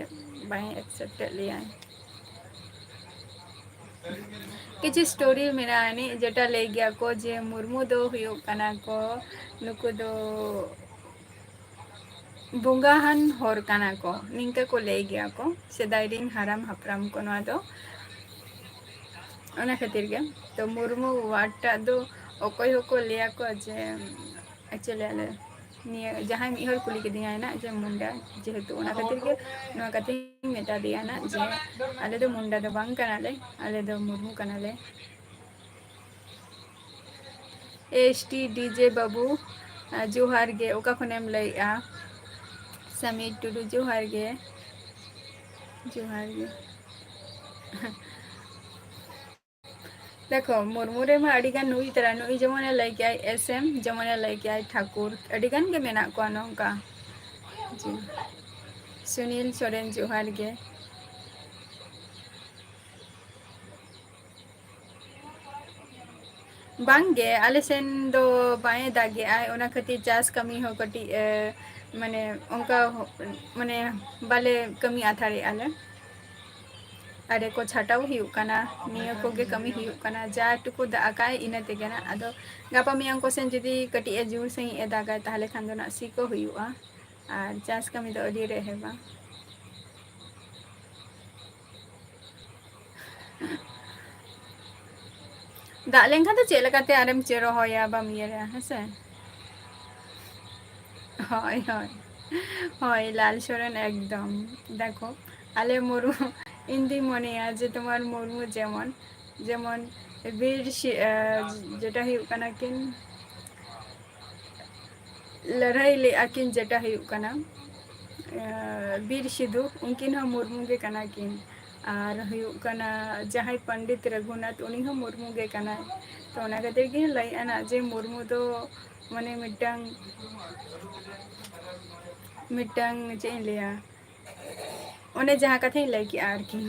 ᱵᱟᱹᱧ ᱮᱠᱥᱮᱯᱴᱮᱫ ᱞᱮᱭᱟᱭ᱾ ᱠᱤᱪᱷᱩ ᱥᱴᱳᱨᱤ ᱢᱮᱱᱟᱜᱼᱟ ᱟᱹᱱᱤᱡ ᱡᱮᱴᱟ ᱞᱟᱹᱭ ᱜᱮᱭᱟ ᱠᱚ ᱡᱮ ᱢᱩᱨᱢᱩ ᱫᱚ ᱦᱩᱭᱩᱜ ᱠᱟᱱᱟ ᱠᱚ ᱱᱩᱠᱩ ᱫᱚ ᱵᱚᱸᱜᱟᱣᱟᱱ ᱦᱚᱲ ᱠᱟᱱᱟ ᱠᱚ ᱱᱤᱝᱠᱟᱹ ᱠᱚ ᱞᱟᱹᱭ ᱜᱮᱭᱟ ᱠᱚ ᱥᱮᱫᱟᱭ ᱨᱤᱱ ᱦᱟᱲᱟᱢ ᱦᱟᱯᱲᱟᱢ ᱠᱚ ᱱᱚᱣᱟ ᱫᱚ ᱚᱱᱟ ᱠᱷᱟᱹᱛᱤᱨ ᱜᱮ ᱛᱚ ᱢᱩᱨᱢᱩ ᱳᱣᱟᱨᱰ ᱴᱟᱜ ᱫᱚ ᱚᱠᱚᱭ ᱦᱚᱸᱠᱚ ᱞᱟᱹᱭᱟᱠᱚ ᱡᱮ ᱮᱠᱪᱩᱭᱮᱞᱤ ᱟᱞᱮ ᱱᱤᱭᱟᱹ ᱡᱟᱦᱟᱸᱭ ᱢᱤᱫ ᱦᱚᱲ ᱠᱩᱞᱤ ᱠᱤᱫᱤᱧᱟᱭ ᱱᱟᱜ ᱡᱮ ᱢᱩᱱᱰᱟ ᱡᱮᱦᱮᱛᱩ ᱚᱱᱟ ᱠᱷᱟᱹᱛᱤᱨ ᱜᱮ ᱱᱚᱣᱟ ᱠᱟᱛᱷᱟᱧ ᱢᱮᱛᱟ ᱫᱮᱭᱟ ᱱᱟᱜ ᱡᱮ ᱟᱞᱮ ᱫᱚ ᱢᱩᱱᱰᱟ ᱫᱚ ᱵᱟᱝ ᱠᱟᱱᱟᱞᱮ ᱟᱞᱮ ᱫᱚ ᱢᱩᱨᱢᱩ ᱠᱟᱱᱟᱞᱮ᱾ ᱮᱥ ᱴᱤ ᱰᱤᱡᱮ ᱵᱟᱹᱵᱩ ᱡᱚᱦᱟᱨ ᱜᱮ ᱚᱠᱟ ᱠᱷᱚᱱᱮᱢ ᱞᱟᱹᱭᱮᱜᱼᱟ? ᱥᱟᱢᱤᱨ ᱴᱩᱰᱩ ᱡᱚᱦᱟᱨ ᱜᱮ᱾ ᱡᱚᱦᱟᱨ ᱜᱮ᱾ ᱫᱮᱠᱷᱚ ᱢᱩᱨᱢᱩ ᱨᱮᱢᱟ ᱟᱹᱰᱤ ᱜᱟᱱ ᱱᱩᱭ ᱛᱚᱨᱟ ᱱᱩᱭ ᱡᱮᱢᱚᱱᱮ ᱞᱟᱹᱭ ᱠᱮᱜᱟᱭ ᱮᱥ ᱮᱢ ᱡᱮᱢᱚᱱᱮ ᱞᱟᱹᱭ ᱠᱮᱜᱟᱭ ᱴᱷᱟᱹᱠᱩᱨ ᱟᱹᱰᱤ ᱜᱟᱱ ᱜᱮ ᱢᱮᱱᱟᱜ ᱠᱚᱣᱟ ᱱᱚᱝᱠᱟ ᱥᱩᱱᱤᱞ ᱥᱚᱨᱮᱱ ᱡᱚᱦᱟᱨ ᱜᱮ᱾ ᱵᱟᱝᱜᱮ ᱟᱞᱮ ᱥᱮᱱ ᱫᱚ ᱵᱟᱭ ᱫᱟᱜᱮᱜᱼᱟᱭ ᱚᱱᱟ ᱠᱷᱟᱹᱛᱤᱨ ᱪᱟᱥ ᱠᱟᱹᱢᱤ ᱦᱚᱸ ᱠᱟᱹᱴᱤᱡ ᱢᱟᱱᱮ ᱚᱱᱠᱟ ᱢᱟᱱᱮ ᱵᱟᱞᱮ ᱠᱟᱹᱢᱤ ᱟᱛᱟᱨᱮᱜᱼᱟ ᱞᱮ᱾ ᱟᱲᱮ ᱠᱚ ᱪᱷᱟᱴᱟᱣ ᱦᱩᱭᱩᱜ ᱠᱟᱱᱟ ᱱᱤᱭᱟᱹ ᱠᱚᱜᱮ ᱠᱟᱹᱢᱤ ᱦᱩᱭᱩᱜ ᱠᱟᱱᱟ ᱡᱟ ᱴᱩᱠᱩ ᱫᱟᱜ ᱟᱠᱟᱭ ᱤᱱᱟᱹ ᱛᱮᱜᱮ ᱱᱟᱜ ᱟᱫᱚ ᱜᱟᱯᱟ ᱢᱮᱭᱟᱝ ᱠᱚᱥᱮᱱ ᱡᱩᱫᱤ ᱠᱟᱹᱴᱤᱡ ᱮ ᱡᱳᱨ ᱥᱟᱺᱦᱤᱡ ᱮ ᱫᱟᱜᱟ ᱛᱟᱦᱚᱞᱮ ᱠᱷᱟᱱ ᱫᱚ ᱱᱟᱜ ᱥᱤ ᱠᱚ ᱦᱩᱭᱩᱜᱼᱟ ᱟᱨ ᱪᱟᱥ ᱠᱟᱹᱢᱤ ᱫᱚ ᱟᱹᱰᱤ ᱨᱮ ᱮᱦᱚᱵᱟ᱾ ᱫᱟᱜ ᱞᱮᱱᱠᱷᱟᱱ ᱫᱚ ᱪᱮᱫ ᱞᱮᱠᱟᱛᱮ ᱟᱨᱮᱢ ᱨᱚᱦᱚᱭᱟ ᱵᱟᱢ ᱤᱭᱟᱹᱭᱟ ᱦᱮᱸᱥᱮ᱾ ᱦᱳᱭ ᱦᱳᱭ ᱦᱳᱭ ᱞᱟᱞ ᱥᱚᱨᱮᱱ ᱮᱠᱫᱚᱢ ᱫᱮᱠᱷᱚ ᱟᱞᱮ ᱢᱩᱨᱢᱩ ᱤᱧ ᱫᱩᱧ ᱢᱚᱱᱮᱭᱟ ᱡᱮ ᱛᱳᱢᱟᱨ ᱢᱩᱨᱢᱩ ᱡᱮᱢᱚᱱ ᱡᱮᱢᱚᱱ ᱵᱤᱨ ᱡᱮᱴᱟ ᱦᱩᱭᱩᱜ ᱠᱟᱱᱟ ᱠᱤᱱ ᱞᱟᱹᱲᱦᱟᱹᱭ ᱞᱮᱫᱼᱟ ᱠᱤᱱ ᱡᱮᱴᱟ ᱦᱩᱭᱩᱜ ᱠᱟᱱᱟ ᱵᱤᱨ ᱥᱤᱫᱷᱩ ᱩᱱᱠᱤᱱ ᱦᱚᱸ ᱢᱩᱨᱢᱩ ᱜᱮ ᱠᱟᱱᱟ ᱠᱤᱱ ᱟᱨ ᱦᱩᱭᱩᱜ ᱠᱟᱱᱟ ᱡᱟᱦᱟᱸᱭ ᱯᱚᱱᱰᱤᱛ ᱨᱚᱜᱷᱩᱱᱟᱛᱷ ᱩᱱᱤ ᱦᱚᱸ ᱢᱩᱨᱢᱩ ᱜᱮ ᱠᱟᱱᱟᱭ ᱛᱚ ᱚᱱᱟ ᱠᱷᱟᱹᱛᱤᱨ ᱜᱮ ᱞᱟᱹᱭᱮᱜᱼᱟ ᱱᱟ ᱡᱮ ᱢᱩᱨᱢᱩ ᱫᱚ ᱢᱟᱱᱮ ᱢᱤᱫᱴᱟᱝ ᱪᱮᱫ ᱤᱧ ᱞᱟᱹᱭᱟ ᱚᱱᱮ ᱡᱟᱦᱟᱸ ᱠᱟᱛᱷᱟᱧ ᱞᱟᱹᱭ ᱠᱮᱜᱼᱟ ᱟᱨᱠᱤ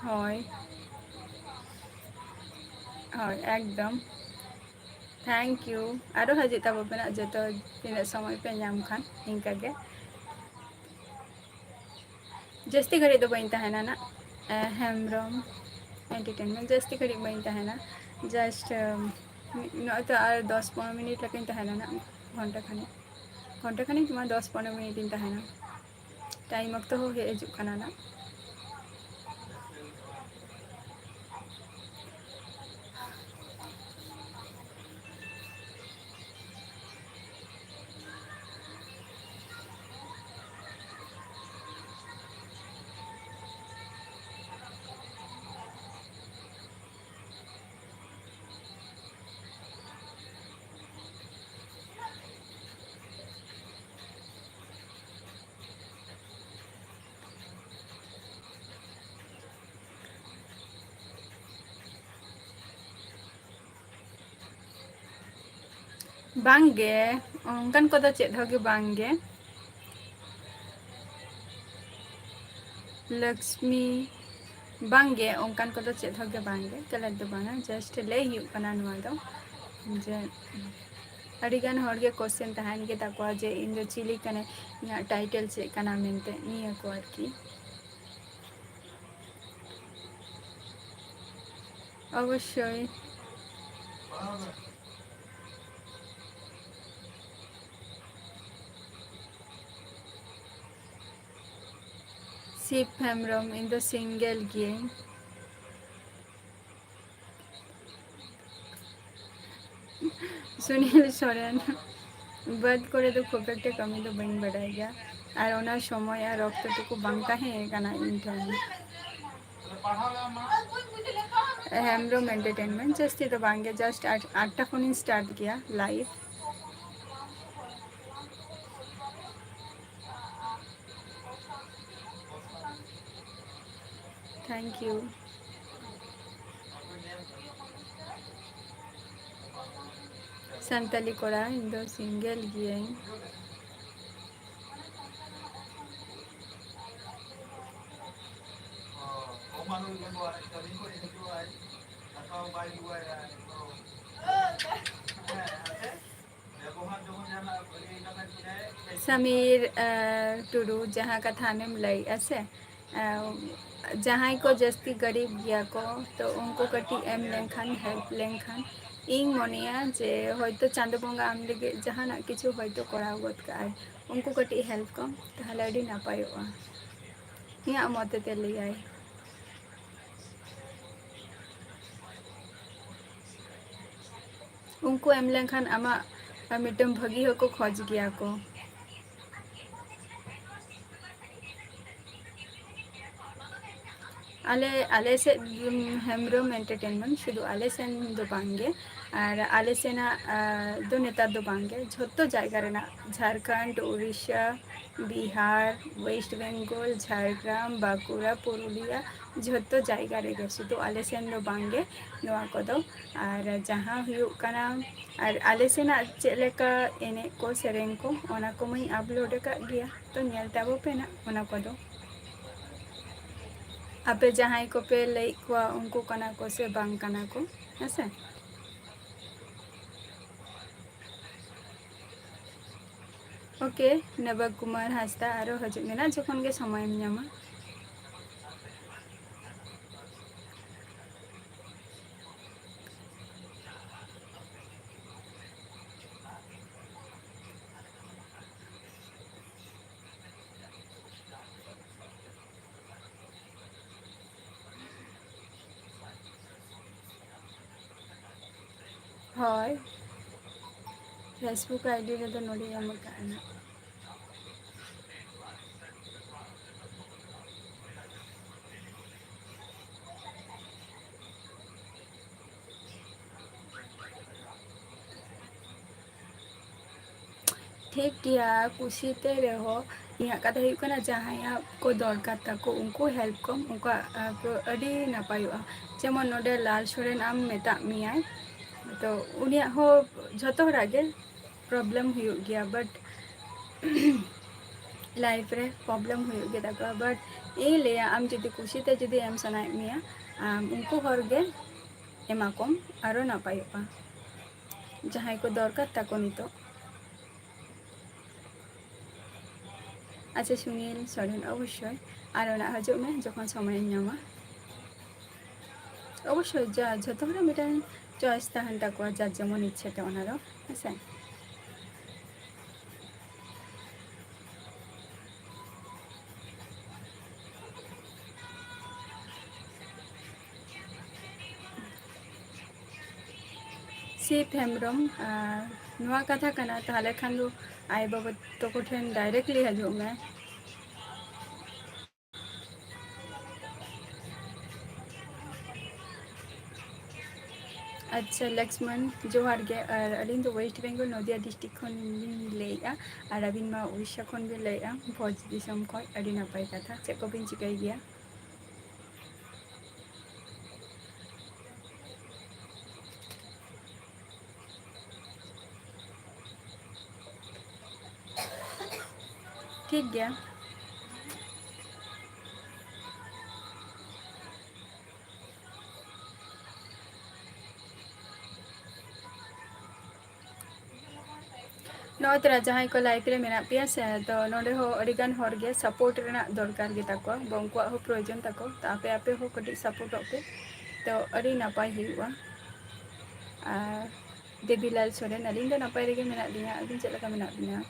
ᱦᱳᱭ ᱦᱳᱭ ᱮᱠᱫᱚᱢ ᱛᱷᱮᱝᱠ ᱤᱭᱩ ᱟᱨᱚ ᱦᱤᱡᱩᱜ ᱛᱟᱵᱚᱱᱟ ᱡᱚᱛᱚ ᱛᱤᱱᱟᱹᱜ ᱥᱚᱢᱚᱭ ᱯᱮ ᱧᱟᱢ ᱠᱷᱟᱱ ᱤᱱᱠᱟᱹᱜᱮ ᱡᱟᱹᱥᱛᱤ ᱜᱷᱟᱹᱲᱤᱡ ᱫᱚ ᱵᱟᱹᱧ ᱛᱟᱦᱮᱱᱟ ᱱᱟᱜ ᱦᱮᱢᱵᱨᱚᱢ ᱮᱱᱴᱟᱨᱴᱮᱱᱢᱮᱱᱴ ᱡᱟᱹᱥᱛᱤ ᱜᱷᱟᱹᱲᱤᱡ ᱵᱟᱹᱧ ᱛᱟᱦᱮᱱᱟ ᱡᱟᱥᱴ ᱱᱚᱜᱼᱚᱭ ᱛᱚ ᱟᱨ 10-15 ᱢᱤᱱᱤᱴ ᱞᱮᱠᱟᱧ ᱛᱟᱦᱮᱱᱟ ᱱᱟᱜ ᱜᱷᱚᱱᱴᱟ ᱠᱷᱟᱱᱤᱠ ᱢᱟ 10-15 ᱢᱤᱱᱤᱴ ᱤᱧ ᱛᱟᱦᱮᱱᱟ ᱴᱟᱭᱤᱢ ᱚᱠᱛᱚ ᱦᱚᱸ ᱦᱮᱡ ᱦᱤᱡᱩᱜ ᱠᱟᱱᱟ ᱱᱟᱜ ᱵᱟᱝᱜᱮ ᱚᱱᱠᱟᱱ ᱠᱚᱫᱚ ᱪᱮᱫ ᱦᱚᱸ ᱜᱮ ᱵᱟᱝᱜᱮ ᱞᱚᱠᱥᱢᱤ ᱵᱟᱝᱜᱮ ᱚᱱᱠᱟᱱ ᱠᱚᱫᱚ ᱪᱮᱫ ᱦᱚᱸ ᱜᱮ ᱵᱟᱝᱜᱮ ᱜᱟᱞᱟᱛ ᱫᱚ ᱵᱟᱝᱟ ᱡᱟᱥᱴ ᱞᱟᱹᱭ ᱦᱩᱭᱩᱜ ᱠᱟᱱᱟ ᱱᱚᱣᱟ ᱫᱚ ᱡᱮ ᱟᱹᱰᱤᱜᱟᱱ ᱦᱚᱲᱜᱮ ᱠᱚᱥᱪᱮᱱ ᱛᱟᱦᱮᱱ ᱜᱮᱛᱟ ᱠᱚᱣᱟ ᱡᱮ ᱤᱧ ᱫᱚ ᱪᱤᱞᱤ ᱠᱟᱱᱟᱧ ᱤᱧᱟᱹᱜ ᱴᱟᱭᱴᱮᱞ ᱪᱮᱫ ᱠᱟᱱᱟ ᱢᱮᱱᱛᱮ ᱱᱤᱭᱟᱹ ᱠᱚ ᱟᱨᱠᱤ ᱚᱵᱚᱥᱥᱳᱭ ᱥᱤᱵ ᱦᱮᱢᱵᱨᱚᱢ ᱤᱧ ᱫᱚ ᱥᱤᱝᱜᱮᱞ ᱜᱤᱭᱟᱹᱧ ᱥᱩᱱᱤᱞ ᱥᱚᱨᱮᱱ ᱵᱟᱹᱫᱽ ᱠᱚᱨᱮ ᱫᱚ ᱠᱷᱩᱵ ᱮᱠᱴᱟ ᱠᱟᱹᱢᱤ ᱫᱚ ᱵᱟᱹᱧ ᱵᱟᱰᱟᱭ ᱜᱮᱭᱟ ᱟᱨ ᱚᱱᱟ ᱥᱚᱢᱚᱭ ᱟᱨ ᱚᱠᱛᱚ ᱴᱩᱠᱩ ᱵᱟᱝ ᱛᱟᱦᱮᱸ ᱠᱟᱱᱟ ᱤᱧ ᱴᱷᱮᱱ ᱦᱮᱢᱵᱨᱚᱢ ᱮᱱᱴᱟᱨᱴᱮᱱᱢᱮᱱᱴ ᱡᱟᱹᱥᱛᱤ ᱫᱚ ᱵᱟᱝᱜᱮ ᱡᱟᱥᱴ 8ᱴᱟ ᱠᱷᱚᱱᱤᱧ ᱥᱴᱟᱨᱴ ᱜᱮᱭᱟ ᱞᱟᱭᱤᱵᱷ ᱛᱷᱮᱝᱠ ᱤᱭᱩ ᱥᱟᱱᱛᱟᱞᱤ ᱠᱚᱲᱟ ᱤᱧ ᱫᱚ ᱥᱤᱝᱜᱮᱞ ᱜᱤᱭᱟᱹᱧ ᱥᱟᱢᱤᱨ ᱴᱩᱰᱩ ᱡᱟᱦᱟᱸ ᱠᱟᱛᱷᱟ ᱟᱢᱮᱢ ᱞᱟᱹᱭᱮᱜᱼᱟ ᱥᱮ ᱡᱟᱦᱟᱸᱭ ᱠᱚ ᱡᱟᱹᱥᱛᱤ ᱜᱟᱹᱨᱤᱵ ᱜᱮᱭᱟ ᱠᱚ ᱛᱚ ᱩᱱᱠᱩ ᱠᱟᱹᱴᱤᱡ ᱮᱢ ᱞᱮᱱᱠᱷᱟᱱ ᱦᱮल्प ᱞᱮᱱᱠᱷᱟᱱ ᱤᱧ ᱢᱚᱱᱮᱭᱟ ᱡᱮ ᱦᱚᱭᱛᱳ ᱪᱟᱸᱫᱳ ᱵᱚᱸᱜᱟ ᱟᱢ ᱞᱟᱹᱜᱤᱫ ᱡᱟᱦᱟᱱᱟᱜ ᱠᱤᱪᱷᱩ ᱦᱚᱭᱛᱳ ᱠᱚᱨᱟᱣ ᱜᱚᱫ ᱠᱟᱜᱼᱟᱭ ᱩᱱᱠᱩ ᱠᱟᱹᱴᱤᱡ ᱦᱮल्प ᱠᱚᱢ ᱛᱟᱦᱚᱞᱮ ᱟᱹᱰᱤ ᱱᱟᱯᱟᱭᱚᱜᱼᱟ ᱤᱧᱟᱹᱜ ᱢᱚᱛ ᱛᱮ ᱞᱟᱹᱭᱟᱭ ᱩᱱᱠᱩ ᱮᱢ ᱞᱮᱱᱠᱷᱟᱱ ᱟᱢᱟᱜ ᱢᱤᱫᱴᱟᱝ ᱵᱷᱟᱹᱜᱤ ᱦᱚᱸᱠᱚ ᱠᱷᱚᱡ ᱜᱮᱭᱟ ᱠᱚ ᱟᱞᱮ ᱥᱮᱫ ᱦᱮᱢᱵᱨᱚᱢ ᱮᱱᱴᱟᱨᱴᱮᱱᱢᱮᱱᱴ ᱥᱩᱫᱷᱩ ᱟᱞᱮ ᱥᱮᱱ ᱫᱚ ᱵᱟᱝᱜᱮ ᱟᱨ ᱟᱞᱮ ᱥᱮᱱᱟᱜ ᱫᱚ ᱱᱮᱛᱟᱨ ᱫᱚ ᱵᱟᱝᱜᱮ ᱡᱷᱚᱛᱚ ᱡᱟᱭᱜᱟ ᱨᱮᱱᱟᱜ ᱡᱷᱟᱲᱠᱷᱚᱸᱰ ᱩᱲᱤᱥᱥᱟ ᱵᱤᱦᱟᱨ ᱳᱭᱮᱥᱴ ᱵᱮᱝᱜᱚᱞ ᱡᱷᱟᱲᱜᱨᱟᱢ ᱵᱟᱸᱠᱩᱲᱟ ᱯᱩᱨᱩᱞᱤᱭᱟ ᱡᱷᱚᱛᱚ ᱡᱟᱭᱜᱟ ᱨᱮᱜᱮ ᱥᱩᱫᱷᱩ ᱟᱞᱮ ᱥᱮᱱ ᱫᱚ ᱵᱟᱝᱜᱮ ᱱᱚᱣᱟ ᱠᱚᱫᱚ ᱟᱨ ᱡᱟᱦᱟᱸ ᱦᱩᱭᱩᱜ ᱠᱟᱱᱟ ᱟᱨ ᱟᱞᱮ ᱥᱮᱱᱟᱜ ᱪᱮᱫ ᱞᱮᱠᱟ ᱮᱱᱮᱡ ᱠᱚ ᱥᱮᱨᱮᱧ ᱠᱚ ᱚᱱᱟ ᱠᱚᱢᱟᱧ ᱟᱯᱞᱳᱰ ᱟᱠᱟᱫ ᱜᱮᱭᱟ ᱛᱚ ᱧᱮᱞ ᱛᱟᱵᱚ ᱯᱮ ᱱᱟᱜ ᱚᱱᱟ ᱠᱚᱫᱚ ᱟᱯᱮ ᱡᱟᱦᱟᱸᱭ ᱠᱚᱯᱮ ᱞᱟᱹᱭᱮᱫ ᱠᱚᱣᱟ ᱩᱱᱠᱩ ᱠᱟᱱᱟ ᱠᱚ ᱥᱮ ᱵᱟᱝ ᱠᱟᱱᱟ ᱠᱚ ᱦᱮᱸᱥᱮ ᱳᱠᱮ ᱱᱚᱵᱚ ᱠᱩᱢᱟᱨ ᱦᱟᱸᱥᱫᱟ ᱟᱨᱚ ᱦᱤᱡᱩᱜ ᱢᱮᱱᱟᱜ ᱡᱚᱠᱷᱚᱱ ᱜᱮ ᱥᱚᱢᱚᱭᱮᱢ ᱧᱟᱢᱟ ᱦᱳᱭ ᱯᱷᱮᱥᱵᱩᱠ ᱟᱭᱰᱤ ᱨᱮᱫᱚ ᱱᱚᱰᱮᱧ ᱮᱢ ᱟᱠᱟᱫᱼᱟ ᱴᱷᱤᱠ ᱜᱮᱭᱟ ᱠᱩᱥᱤᱛᱮ ᱨᱮᱦᱚᱸ ᱤᱧᱟᱹᱜ ᱠᱟᱛᱷᱟ ᱦᱩᱭᱩᱜ ᱠᱟᱱᱟ ᱡᱟᱦᱟᱸᱭᱟᱜ ᱠᱚ ᱫᱚᱨᱠᱟর ᱛᱟᱠᱚ ᱩᱱᱠᱩ ᱦᱮल्प ᱠᱚᱢ ᱩᱱᱠᱩᱣᱟᱜ ᱟᱹᱰᱤ ᱱᱟᱯᱟᱭᱚᱜᱼᱟ ᱡᱮᱢᱚᱱ ᱱᱚᱰᱮ ᱞᱟᱞ ᱥᱚᱨᱮᱱ ᱟᱢ ᱢᱮᱛᱟᱜ ᱢᱮᱭᱟᱭ ᱛᱚ ᱩᱱᱤᱭᱟᱜ ᱦᱚᱸ ᱡᱷᱚᱛᱚ ᱦᱚᱲᱟᱜ ᱜᱮ ᱯᱨᱚᱵᱞᱮᱢ ᱦᱩᱭᱩᱜ ᱜᱮᱭᱟ ᱵᱟᱴ लाइफ रे प्रॉब्लम हुई गे ताको बट ये लिया आम जुदी कुशीते जुदी एम सनायेद मेया उनको हर गे एमा कम आरो नापायोगा जहां को दरकार ताको नितो अच्छा सुनील सोरेन अवश्य आरो ना हजो में जखन समय नामा अवश्य जा झतो हरा मिटान चॉइस ताहन ताको जा जेमन इच्छा ते ओनारो हेसे सिप हेम्ब्रम नुआ कथा कना ताले खान दो आय बाबा तो कोठेन डायरेक्टली हजो में अच्छा लक्ष्मण जोहार गे अलिंग दो वेस्ट बेंगल नदिया डिस्ट्रिक्ट खन लेगा और अबिन मा उड़ीसा खन भी लेगा भोज दिसम खय अड़ी नापाय कथा चेक को बिन चिकाय गया ठीक गया नौतरा जहाँ को लाइफ रे मेना पिया से तो नोडे हो अड़ीगान हर गे सपोर्ट रेना दरकार गे ताको बंकुआ हो प्रयोजन ताको तापे आपे हो कटी सपोर्ट पे तो अड़ी नापाय हुआ देवीलाल सोरेन अलिंग दो नापाय रेगे मेना लिया अलिंग चेक लगा मेना लिया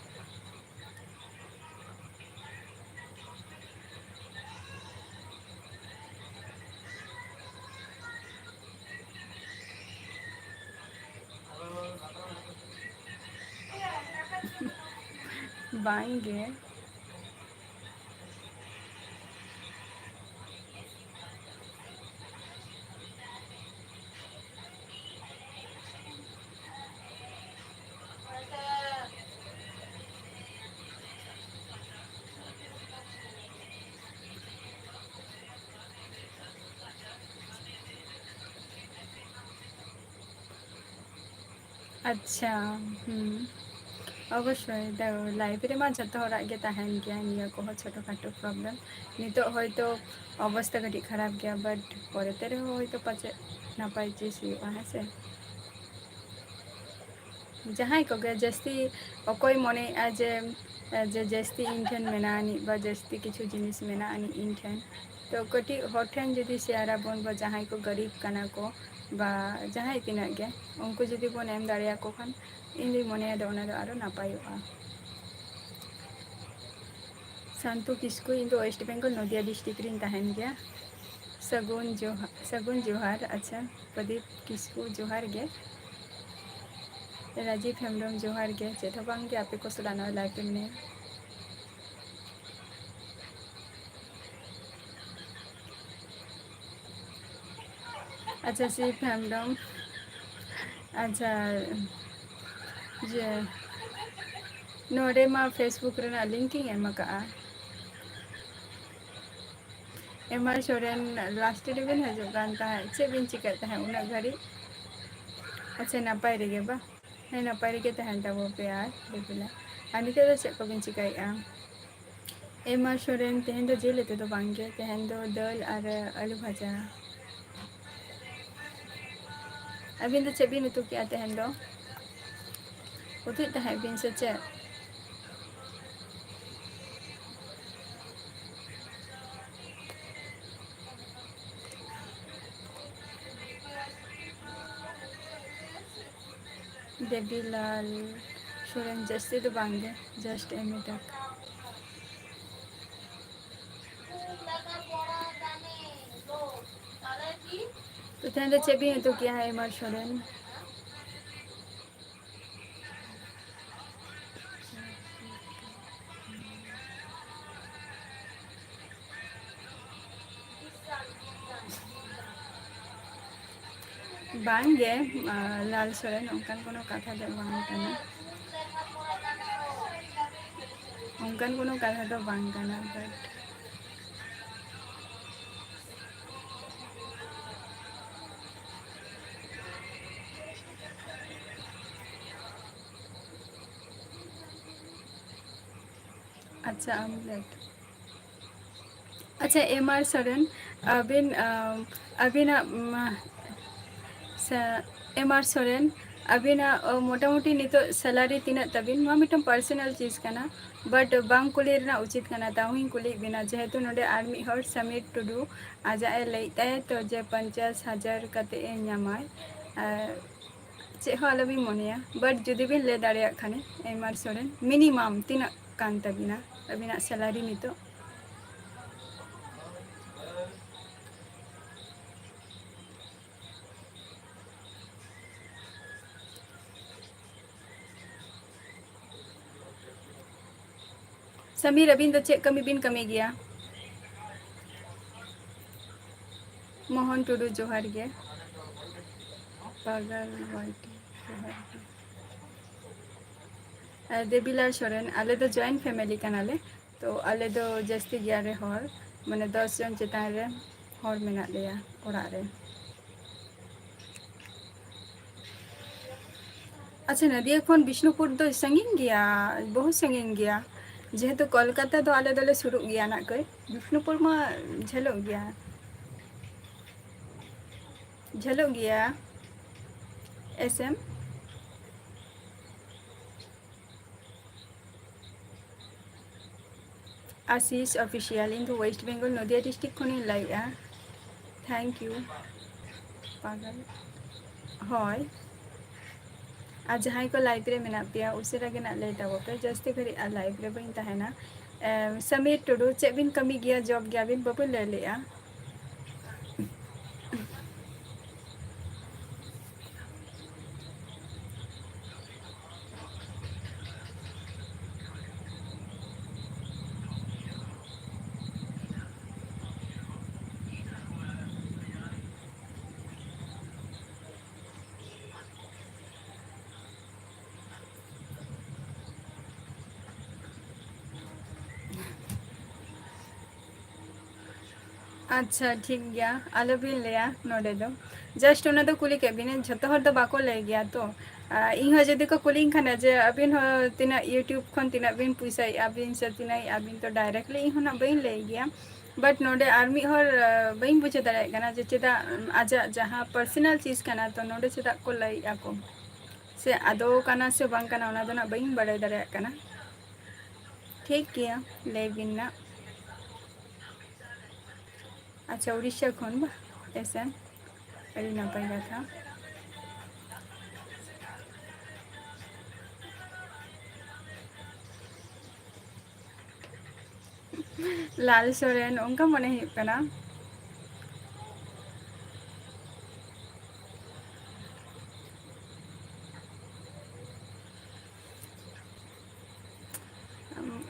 बाएंगे अच्छा अवश्य लाइफ रे मा जतो हरा गे तहन गया निया को छोटो खाटो प्रॉब्लम नितो होयतो अवस्था कटी खराब गया बट परते रे होयतो पाचे नापाय चीज हुआ है से जहाँ को गे जस्ती अकोय मने जे जे जस्ती इनठेन मेनानी बा जस्ती किछु जिनिस मेनानी इनठेन तो कटी हठेन जदि शेयर बन बा जहाँ को गरीब कना को बा जहाँ तिना गे उनको जदि बन एम दाड़िया को खान इन मने दो ओना दो आरो नापायोगा शांतु किसको इन वेस्ट बेंगल नदिया डिस्ट्रिक्ट रिन तहन गया सगुन जोहार अच्छा प्रदीप किसको जोहार गे राजीव हेम्ब्रम जोहार गे चेत बांग गे आपे को सलाना लाइफ में अच्छा सिर्फ हेम्ब्रम अच्छा जे नोडे मा फेसबुक रेना लिंकिंग एम का एम सोरेन लास्ट डिविजन हजूगान चे बिन चिकता है उना घड़ी अच्छा नापाय रेगे बा है नापाय रेगे तहन तबो प्यार देबला अनिते दो चे को बिन चिकाया एम सोरेन तेहन दो जेल लेते तो बांगे तेहन दो दल और आलू भाजा अबिन दो चे बिन उतु किया तेहन दो उतु तहन बिन से चे देवीलाल सोरेन जस्ती तो बांगे जस्ट एम तक तो तेहन दो चे बिन उतु किया है एम सोरेन बांगे लाल सोरेन उनकान कोनो कथा दे बांग कना ᱚᱱᱠᱟᱱ ᱠᱳᱱᱳ ᱠᱟᱛᱷᱟ ᱫᱚ ᱵᱟᱝ ᱠᱟᱱᱟ ᱵᱟᱴ ᱟᱪᱪᱷᱟ ᱟᱢᱞᱮᱴ ᱟᱪᱪᱷᱟ ᱮᱢ ᱟᱨ ᱥᱚᱨᱮᱱ ᱟᱹᱵᱤᱱᱟᱜ ᱮᱢ ᱟᱨ ᱥᱚᱨᱮᱱ ᱟᱹᱵᱤᱱᱟᱜ ᱢᱳᱴᱟᱢᱩᱴᱤ ᱱᱤᱛᱚᱜ ᱥᱮᱞᱟᱨᱤ ᱛᱤᱱᱟᱹᱜ ᱛᱟᱵᱤᱱ? ᱱᱚᱣᱟ ᱢᱤᱫᱴᱟᱝ ᱯᱟᱨᱥᱚᱱᱟᱞ ᱪᱤᱡᱽ ᱠᱟᱱᱟ ᱵᱟᱴ ᱵᱟᱝ ᱠᱩᱞᱤ ᱨᱮᱱᱟᱜ ᱩᱪᱤᱛ ᱠᱟᱱᱟ, ᱛᱟᱣ ᱦᱚᱧ ᱠᱩᱞᱤᱭᱮᱫ ᱵᱮᱱᱟ ᱡᱮᱦᱮᱛᱩ ᱱᱚᱰᱮ ᱟᱨ ᱢᱤᱫ ᱦᱚᱲ ᱥᱚᱢᱤᱨ ᱴᱩᱰᱩ ᱟᱡᱟᱜ ᱮ ᱞᱟᱹᱭᱮᱫ ᱛᱟᱦᱮᱸ ᱛᱚ ᱡᱮ 50,000 ᱠᱟᱛᱮᱫ ᱮ ᱧᱟᱢᱟᱭ, ᱪᱮᱫ ᱦᱚᱸ ᱟᱞᱚᱵᱤᱱ ᱢᱚᱱᱮᱭᱟ ᱵᱟᱴ ᱡᱩᱫᱤ ᱵᱤᱱ ᱞᱟᱹᱭ ᱫᱟᱲᱮᱭᱟᱜ ᱠᱷᱟᱱ ᱮᱢ ᱟᱨ ᱥᱚᱨᱮᱱ ᱢᱤᱱᱤᱢᱟᱢ ᱛᱤᱱᱟᱹᱜ ᱠᱟᱱ ᱛᱟᱵᱤᱱᱟ ᱟᱹᱵᱤᱱᱟᱜ ᱥᱮᱞᱟᱨᱤ ᱱᱤᱛᱚᱜ? ᱥᱚᱢᱤᱨ ᱟᱹᱵᱤᱱ ᱫᱚ ᱪᱮᱫ ᱠᱟᱹᱢᱤ ᱵᱤᱱ ᱠᱟᱹᱢᱤ ᱜᱮᱭᱟ? ᱢᱳᱦᱚᱱ ᱴᱩᱰᱩ ᱡᱚᱦᱟᱨ ᱜᱮ, ᱯᱟᱜᱟᱞ ᱢᱟᱨᱰᱤ ᱡᱚᱦᱟᱨ ᱜᱮ, ᱫᱮᱵᱤᱞᱟᱞ ᱥᱚᱨᱮᱱ ᱟᱞᱮ ᱫᱚ ᱡᱚᱭᱮᱱᱴ ᱯᱷᱮᱢᱮᱞᱤ ᱠᱟᱱᱟᱞᱮ, ᱛᱚ ᱟᱞᱮ ᱫᱚ ᱡᱟᱹᱥᱛᱤ ᱜᱮᱭᱟᱞᱮ ᱦᱚᱲ, ᱢᱟᱱᱮ 10 ᱡᱚᱱ ᱪᱮᱛᱟᱱ ᱨᱮ ᱦᱚᱲ ᱢᱮᱱᱟᱜ ᱞᱮᱭᱟ ᱚᱲᱟᱜ ᱨᱮ᱾ ᱟᱪᱪᱷᱟ ᱱᱚᱫᱤᱭᱟ ᱠᱷᱚᱱ ᱵᱤᱥᱱᱩᱯᱩᱨ ᱫᱚ ᱥᱟᱺᱜᱤᱧ ᱜᱮᱭᱟ, ᱵᱚᱦᱩᱛ ᱥᱟᱺᱜᱤᱧ ᱜᱮᱭᱟ, ᱡᱮᱦᱮᱛᱩ ᱠᱳᱞᱠᱟᱛᱟ ᱫᱚ ᱟᱞᱮ ᱫᱚᱞᱮ ᱥᱩᱨᱩᱜ ᱜᱮᱭᱟ ᱱᱟᱜ ᱠᱟᱹᱡ, ᱵᱤᱥᱱᱩᱯᱩᱨ ᱢᱟ ᱡᱷᱟᱹᱞᱚᱜ ᱜᱮᱭᱟ, ᱡᱷᱟᱹᱞᱚᱜ ᱜᱮᱭᱟ ᱮᱥ ᱮᱢ ᱟᱥᱤᱥ ᱚᱯᱷᱤᱥᱤᱭᱟᱞ, ᱤᱧ ᱫᱚ ᱳᱭᱮᱥᱴ ᱵᱮᱝᱜᱚᱞ ᱱᱚᱫᱤᱭᱟ ᱰᱤᱥᱴᱤᱠ ᱠᱷᱚᱱᱤᱧ ᱞᱟᱹᱭᱮᱫᱼᱟ᱾ ᱛᱷᱮᱝᱠ ᱤᱭᱩ ᱯᱟᱜᱟᱞ, ᱦᱳᱭ ᱟᱨ ᱡᱟᱦᱟᱸᱭ ᱠᱚ ᱞᱟᱭᱤᱵᱷ ᱨᱮ ᱢᱮᱱᱟᱜ ᱯᱮᱭᱟ ᱩᱥᱟᱹᱨᱟ ᱜᱮ ᱱᱟᱜ ᱞᱟᱹᱭ ᱛᱟᱵᱚ ᱯᱮ, ᱡᱟᱹᱥᱛᱤ ᱜᱷᱟᱹᱲᱤᱡ ᱟᱨ ᱞᱟᱭᱤᱵᱷ ᱨᱮ ᱵᱟᱹᱧ ᱛᱟᱦᱮᱱᱟ᱾ ᱥᱚᱢᱤᱨ ᱴᱩᱰᱩ ᱪᱮᱫ ᱵᱤᱱ ᱠᱟᱹᱢᱤ ᱜᱮᱭᱟ, ᱡᱚᱵ ᱜᱮᱭᱟᱵᱤᱱ ᱵᱟᱵᱤᱱ ᱞᱟᱹᱭ ᱞᱮᱜᱼᱟ? ᱟᱪᱪᱷᱟ ᱴᱷᱤᱠ ᱜᱮᱭᱟ ᱟᱞᱚᱵᱤᱱ ᱞᱟᱹᱭᱟ ᱱᱚᱰᱮ ᱫᱚ, ᱡᱟᱥᱴ ᱚᱱᱟ ᱫᱚ ᱠᱩᱞᱤ ᱠᱮᱫ ᱵᱤᱱᱟ, ᱡᱷᱚᱛᱚ ᱦᱚᱲ ᱫᱚ ᱵᱟᱠᱚ ᱞᱟᱹᱭ ᱜᱮᱭᱟ ᱛᱚ, ᱤᱧᱦᱚᱸ ᱡᱩᱫᱤ ᱠᱚ ᱠᱩᱞᱤᱧ ᱠᱷᱟᱱ ᱡᱮ ᱟᱹᱵᱤᱱ ᱦᱚᱸ ᱛᱤᱱᱟᱹᱜ ᱤᱭᱩᱴᱩᱵᱽ ᱠᱷᱚᱱ ᱛᱤᱱᱟᱹᱜ ᱵᱤᱱ ᱯᱚᱭᱥᱟᱭᱮᱫᱼᱟ ᱵᱤᱱ ᱥᱮ ᱛᱤᱱᱟᱹᱜ ᱟᱵᱤᱱ ᱛᱚ ᱰᱟᱭᱨᱮᱠᱴᱞᱤ ᱤᱧ ᱦᱚᱸ ᱵᱟᱹᱧ ᱞᱟᱹᱭ ᱜᱮᱭᱟ, ᱵᱟᱴ ᱱᱚᱰᱮ ᱟᱨ ᱢᱤᱫ ᱦᱚᱲ ᱵᱟᱹᱧ ᱵᱩᱡᱷᱟᱹᱣ ᱫᱟᱲᱮᱭᱟᱜ ᱠᱟᱱᱟ ᱡᱮ ᱪᱮᱫᱟᱜ ᱟᱡᱟᱜ ᱡᱟᱦᱟᱸ ᱯᱟᱨᱥᱚᱱᱟᱞ ᱪᱤᱡᱽ ᱠᱟᱱᱟ ᱛᱚ ᱱᱚᱰᱮ ᱪᱮᱫᱟᱜ ᱠᱚ ᱞᱟᱹᱭᱮᱫᱼᱟ ᱠᱚ, ᱥᱮ ᱟᱫᱚ ᱠᱟᱱᱟ ᱥᱮ ᱵᱟᱝ ᱠᱟᱱᱟ ᱚᱱᱟ ᱫᱚ ᱱᱟᱜ ᱵᱟᱹᱧ ᱵᱟᱲᱟᱭ ᱫᱟᱲᱮᱭᱟᱜ ᱠᱟᱱᱟ᱾ ᱴᱷᱤᱠ ᱜᱮᱭᱟ ᱞᱟᱹᱭ ᱵᱤᱱ ᱱᱟᱜ, ᱟᱪᱪᱷᱟ ᱩᱲᱤᱥᱥᱟ ᱠᱷᱚᱱ ᱵᱟ ᱮᱥᱮᱱ, ᱟᱹᱰᱤ ᱱᱟᱯᱟᱭ ᱠᱟᱛᱷᱟ, ᱞᱟᱞ ᱥᱚᱨᱮᱱ ᱚᱱᱠᱟ ᱢᱚᱱᱮ ᱦᱩᱭᱩᱜ ᱠᱟᱱᱟ,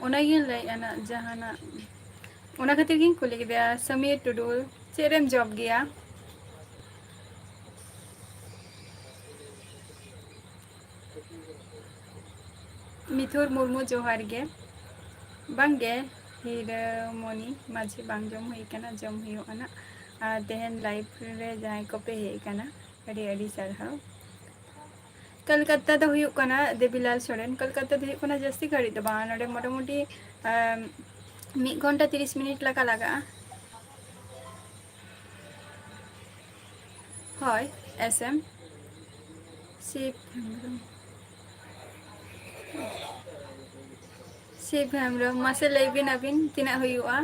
ᱚᱱᱟᱜᱤᱧ ᱞᱟᱹᱭᱮᱫᱼᱟ ᱱᱟᱜ ᱡᱟᱦᱟᱱᱟᱜ, ᱚᱱᱟ ᱠᱷᱟᱹᱛᱤᱨ ᱜᱤᱧ ᱠᱩᱞᱤ ᱠᱮᱫᱮᱭᱟ ᱥᱚᱢᱤᱨ ᱴᱩᱰᱩ ᱪᱮᱫ ᱨᱮᱢ ᱡᱚᱵ ᱜᱮᱭᱟ? ᱢᱤᱛᱷᱩᱨ ᱢᱩᱨᱢᱩ ᱡᱚᱦᱟᱨ ᱜᱮ, ᱵᱟᱝᱜᱮ ᱦᱤᱨᱟᱹᱢᱚᱱᱤ ᱢᱟᱹᱡᱷᱤ ᱵᱟᱝ ᱡᱚᱢ ᱦᱩᱭ ᱟᱠᱟᱱᱟ, ᱡᱚᱢ ᱦᱩᱭᱩᱜᱼᱟ ᱱᱟᱜ, ᱟᱨ ᱛᱮᱦᱮᱧ ᱞᱟᱭᱤᱵᱷ ᱨᱮ ᱡᱟᱦᱟᱸᱭ ᱠᱚᱯᱮ ᱦᱮᱡ ᱟᱠᱟᱱᱟ ᱟᱹᱰᱤ ᱟᱹᱰᱤ ᱥᱟᱨᱦᱟᱣ, ᱠᱳᱞᱠᱟᱛᱟ ᱫᱚ ᱦᱩᱭᱩᱜ ᱠᱟᱱᱟ ᱫᱮᱵᱤᱞᱟᱞ ᱥᱚᱨᱮᱱ, ᱠᱳᱞᱠᱟᱛᱟ ᱫᱚ ᱦᱩᱭᱩᱜ ᱠᱟᱱᱟ ᱡᱟᱹᱥᱛᱤ ᱜᱷᱟᱹᱲᱤᱡ ᱫᱚ ᱵᱟᱝ, ᱱᱚᱰᱮ ᱢᱳᱴᱟᱢᱩᱴᱤ 1 ঘন্টা 30 মিনিট ᱞᱮᱠᱟ ᱞᱟᱜᱟᱜᱼᱟ, ᱦᱳᱭ ᱮᱥ ᱮᱢ ᱥᱤᱵ ᱦᱮᱢᱵᱨᱚᱢ, ᱥᱤᱵ ᱦᱮᱢᱵᱨᱚᱢ ᱢᱟᱥᱮ ᱞᱟᱹᱭ ᱵᱤᱱ ᱟᱹᱵᱤᱱ ᱛᱤᱱᱟᱹᱜ ᱦᱩᱭᱩᱜᱼᱟ?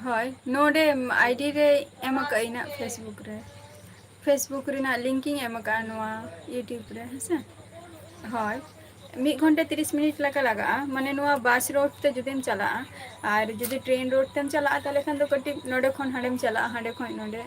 ᱦᱳᱭ ᱱᱚᱰᱮ ᱟᱭᱰᱤ ᱨᱮ ᱮᱢ ᱟᱠᱟᱜ ᱟᱹᱧ ᱱᱟᱜ ᱯᱷᱮᱥᱵᱩᱠ ᱨᱮ, ᱯᱷᱮᱥᱵᱩᱠ ᱨᱮᱱᱟᱜ ᱞᱤᱝᱠᱤᱧ ᱮᱢ ᱟᱠᱟᱫᱼᱟ ᱱᱚᱣᱟ ᱤᱭᱩᱴᱩᱵᱽ ᱨᱮ ᱦᱮᱸᱥᱮ, ᱦᱳᱭ 1 ঘন্টা 30 মিনিট ᱞᱮᱠᱟ ᱞᱟᱜᱟᱜᱼᱟ, ᱢᱟᱱᱮ ᱱᱚᱣᱟ ᱵᱟᱥ ᱨᱳᱰ ᱛᱮ ᱡᱩᱫᱤᱢ ᱪᱟᱞᱟᱜᱼᱟ, ᱟᱨ ᱡᱩᱫᱤ ᱴᱨᱮᱱ ᱨᱳᱰ ᱛᱮᱢ ᱪᱟᱞᱟᱜᱼᱟ ᱛᱟᱦᱚᱞᱮ ᱠᱷᱟᱱ ᱫᱚ ᱠᱟᱹᱴᱤᱡ ᱱᱚᱰᱮ ᱠᱷᱚᱱ ᱦᱟᱸᱰᱮᱢ ᱪᱟᱞᱟᱜᱼᱟ, ᱦᱟᱸᱰᱮ ᱠᱷᱚᱱ ᱱᱚᱰᱮ,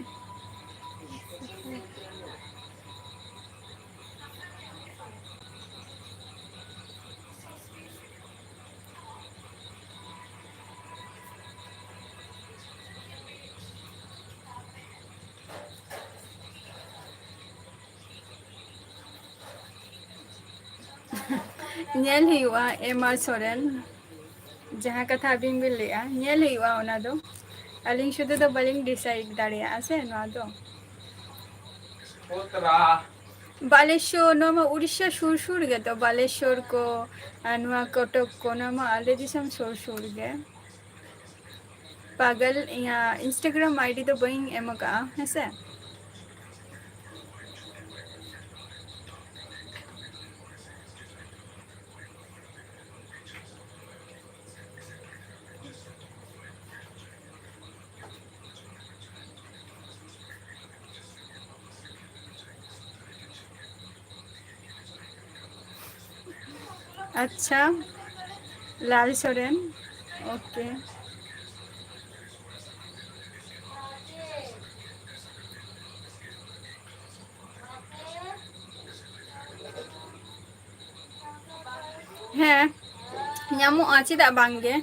ᱧᱮᱞ ᱦᱩᱭᱩᱜᱼᱟ ᱮᱢ ᱟᱨ ᱥᱚᱨᱮᱱ ᱡᱟᱦᱟᱸ ᱠᱟᱛᱷᱟ ᱟᱹᱵᱤᱱ ᱵᱤᱱ ᱞᱟᱹᱭᱮᱜᱼᱟ ᱧᱮᱞ ᱦᱩᱭᱩᱜᱼᱟ ᱚᱱᱟ ᱫᱚ ᱟᱹᱞᱤᱧ ᱥᱩᱫᱷᱩ ᱫᱚ ᱵᱟᱹᱞᱤᱧ ᱰᱤᱥᱟᱭᱤᱰ ᱫᱟᱲᱮᱭᱟᱜᱼᱟ ᱥᱮ ᱱᱚᱣᱟ ᱫᱚ ᱵᱟᱞᱮᱥᱚᱨ ᱱᱚᱣᱟ ᱢᱟ ᱩᱲᱤᱥᱥᱟ ᱥᱩᱨ ᱥᱩᱨ ᱜᱮᱛᱚ ᱵᱟᱞᱮᱥᱚᱨ ᱠᱚ ᱟᱨ ᱱᱚᱣᱟ ᱠᱚᱴᱚᱠ ᱠᱚ ᱚᱱᱟ ᱢᱟ ᱟᱞᱮ ᱫᱤᱥᱚᱢ ᱥᱩᱨ ᱥᱩᱨ ᱜᱮ ᱯᱟᱜᱚᱞ ᱤᱧᱟᱹᱜ ᱤᱱᱥᱴᱟᱜᱨᱟᱢ ᱟᱭᱰᱤ ᱫᱚ ᱵᱟᱹᱧ ᱮᱢ ᱟᱠᱟᱜᱼᱟ ᱦᱮᱸᱥᱮ ᱟᱪᱪᱷᱟ ᱞᱟᱞ ᱥᱚᱨᱮᱱ ᱳᱠᱮ ᱦᱮᱸ ᱧᱟᱢᱚᱜᱼᱟ ᱪᱮᱫᱟᱜ ᱵᱟᱝᱜᱮ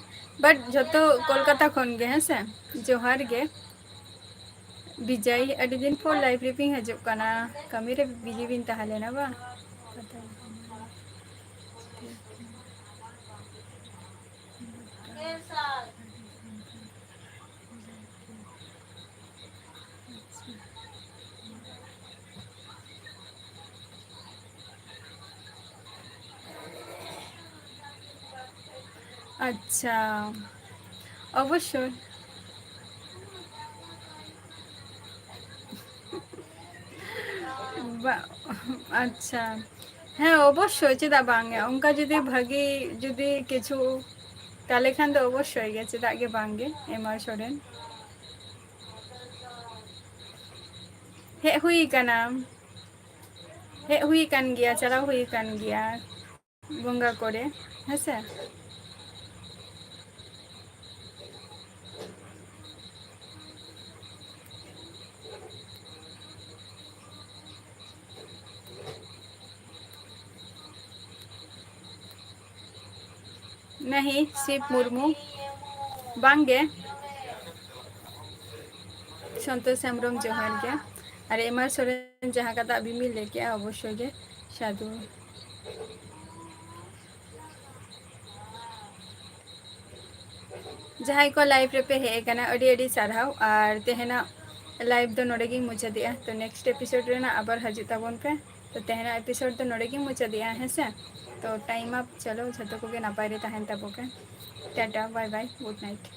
ᱵᱟᱴ ᱡᱷᱚᱛᱚ ᱠᱳᱞᱠᱟᱛᱟ ᱠᱷᱚᱱ ᱜᱮ ᱦᱮᱸᱥᱮ ᱡᱚᱦᱟᱨ ᱜᱮ ᱵᱤᱡᱚᱭ ᱟᱹᱰᱤ ᱫᱤᱱ ᱯᱚᱨ ᱞᱟᱭᱵᱨᱮᱨᱤ ᱨᱤᱧ ᱦᱤᱡᱩᱜ ᱠᱟᱱᱟ ᱠᱟᱹᱢᱤᱨᱮ ᱵᱤᱡᱤ ᱵᱤᱱ ᱛᱟᱦᱮᱸ ᱞᱮᱱᱟ ᱵᱟᱝ আচ্ছা অবশ্যই আচ্ছা হ্যাঁ অবশ্যই চেদাᱜ ᱵᱟᱝ ᱚᱱᱠᱟ ᱡᱩᱫᱤ ᱵᱷᱟᱹᱜᱤ ᱡᱩᱫᱤ ᱠᱤᱪᱷᱩ ᱛᱟᱦᱞᱮ ᱠᱷᱟᱱ ᱫᱚ ᱚᱵᱚᱥᱥᱳᱭ ᱜᱮ ᱪᱮᱫᱟᱜ ᱜᱮ ᱵᱟᱝᱜᱮ ᱮᱢ ᱟᱨ ᱥᱚᱨᱮᱱ ᱦᱮᱡ ᱦᱩᱭ ᱠᱟᱱᱟ ᱦᱮᱡ ᱦᱩᱭ ᱠᱟᱱ ᱜᱮᱭᱟ ᱪᱟᱞᱟᱣ ᱦᱩᱭ ᱠᱟᱱ ᱜᱮᱭᱟ ᱵᱚᱸᱜᱟ ᱠᱚᱨᱮ ᱦᱮᱸᱥᱮ नहीं शिव मुर्मू बांगे संतोष हेम्ब्रम जोहार गे और एम आर सोरेन जहाँ कथा अभी मिल लेके अवश्य गे साधु जहाँ को लाइव रे हे कना अडी अडी सारहाव और तेहना लाइव दो नोडे गी मुचादिया तो नेक्स्ट एपिसोड रे ना आबार हजू ताबन पे तो तेहना एपिसोड तो नोडे गी मुचादिया है से तो टाइम आप चलो झतो को गे नापाय रे तहन ताबो के tata bye bye good night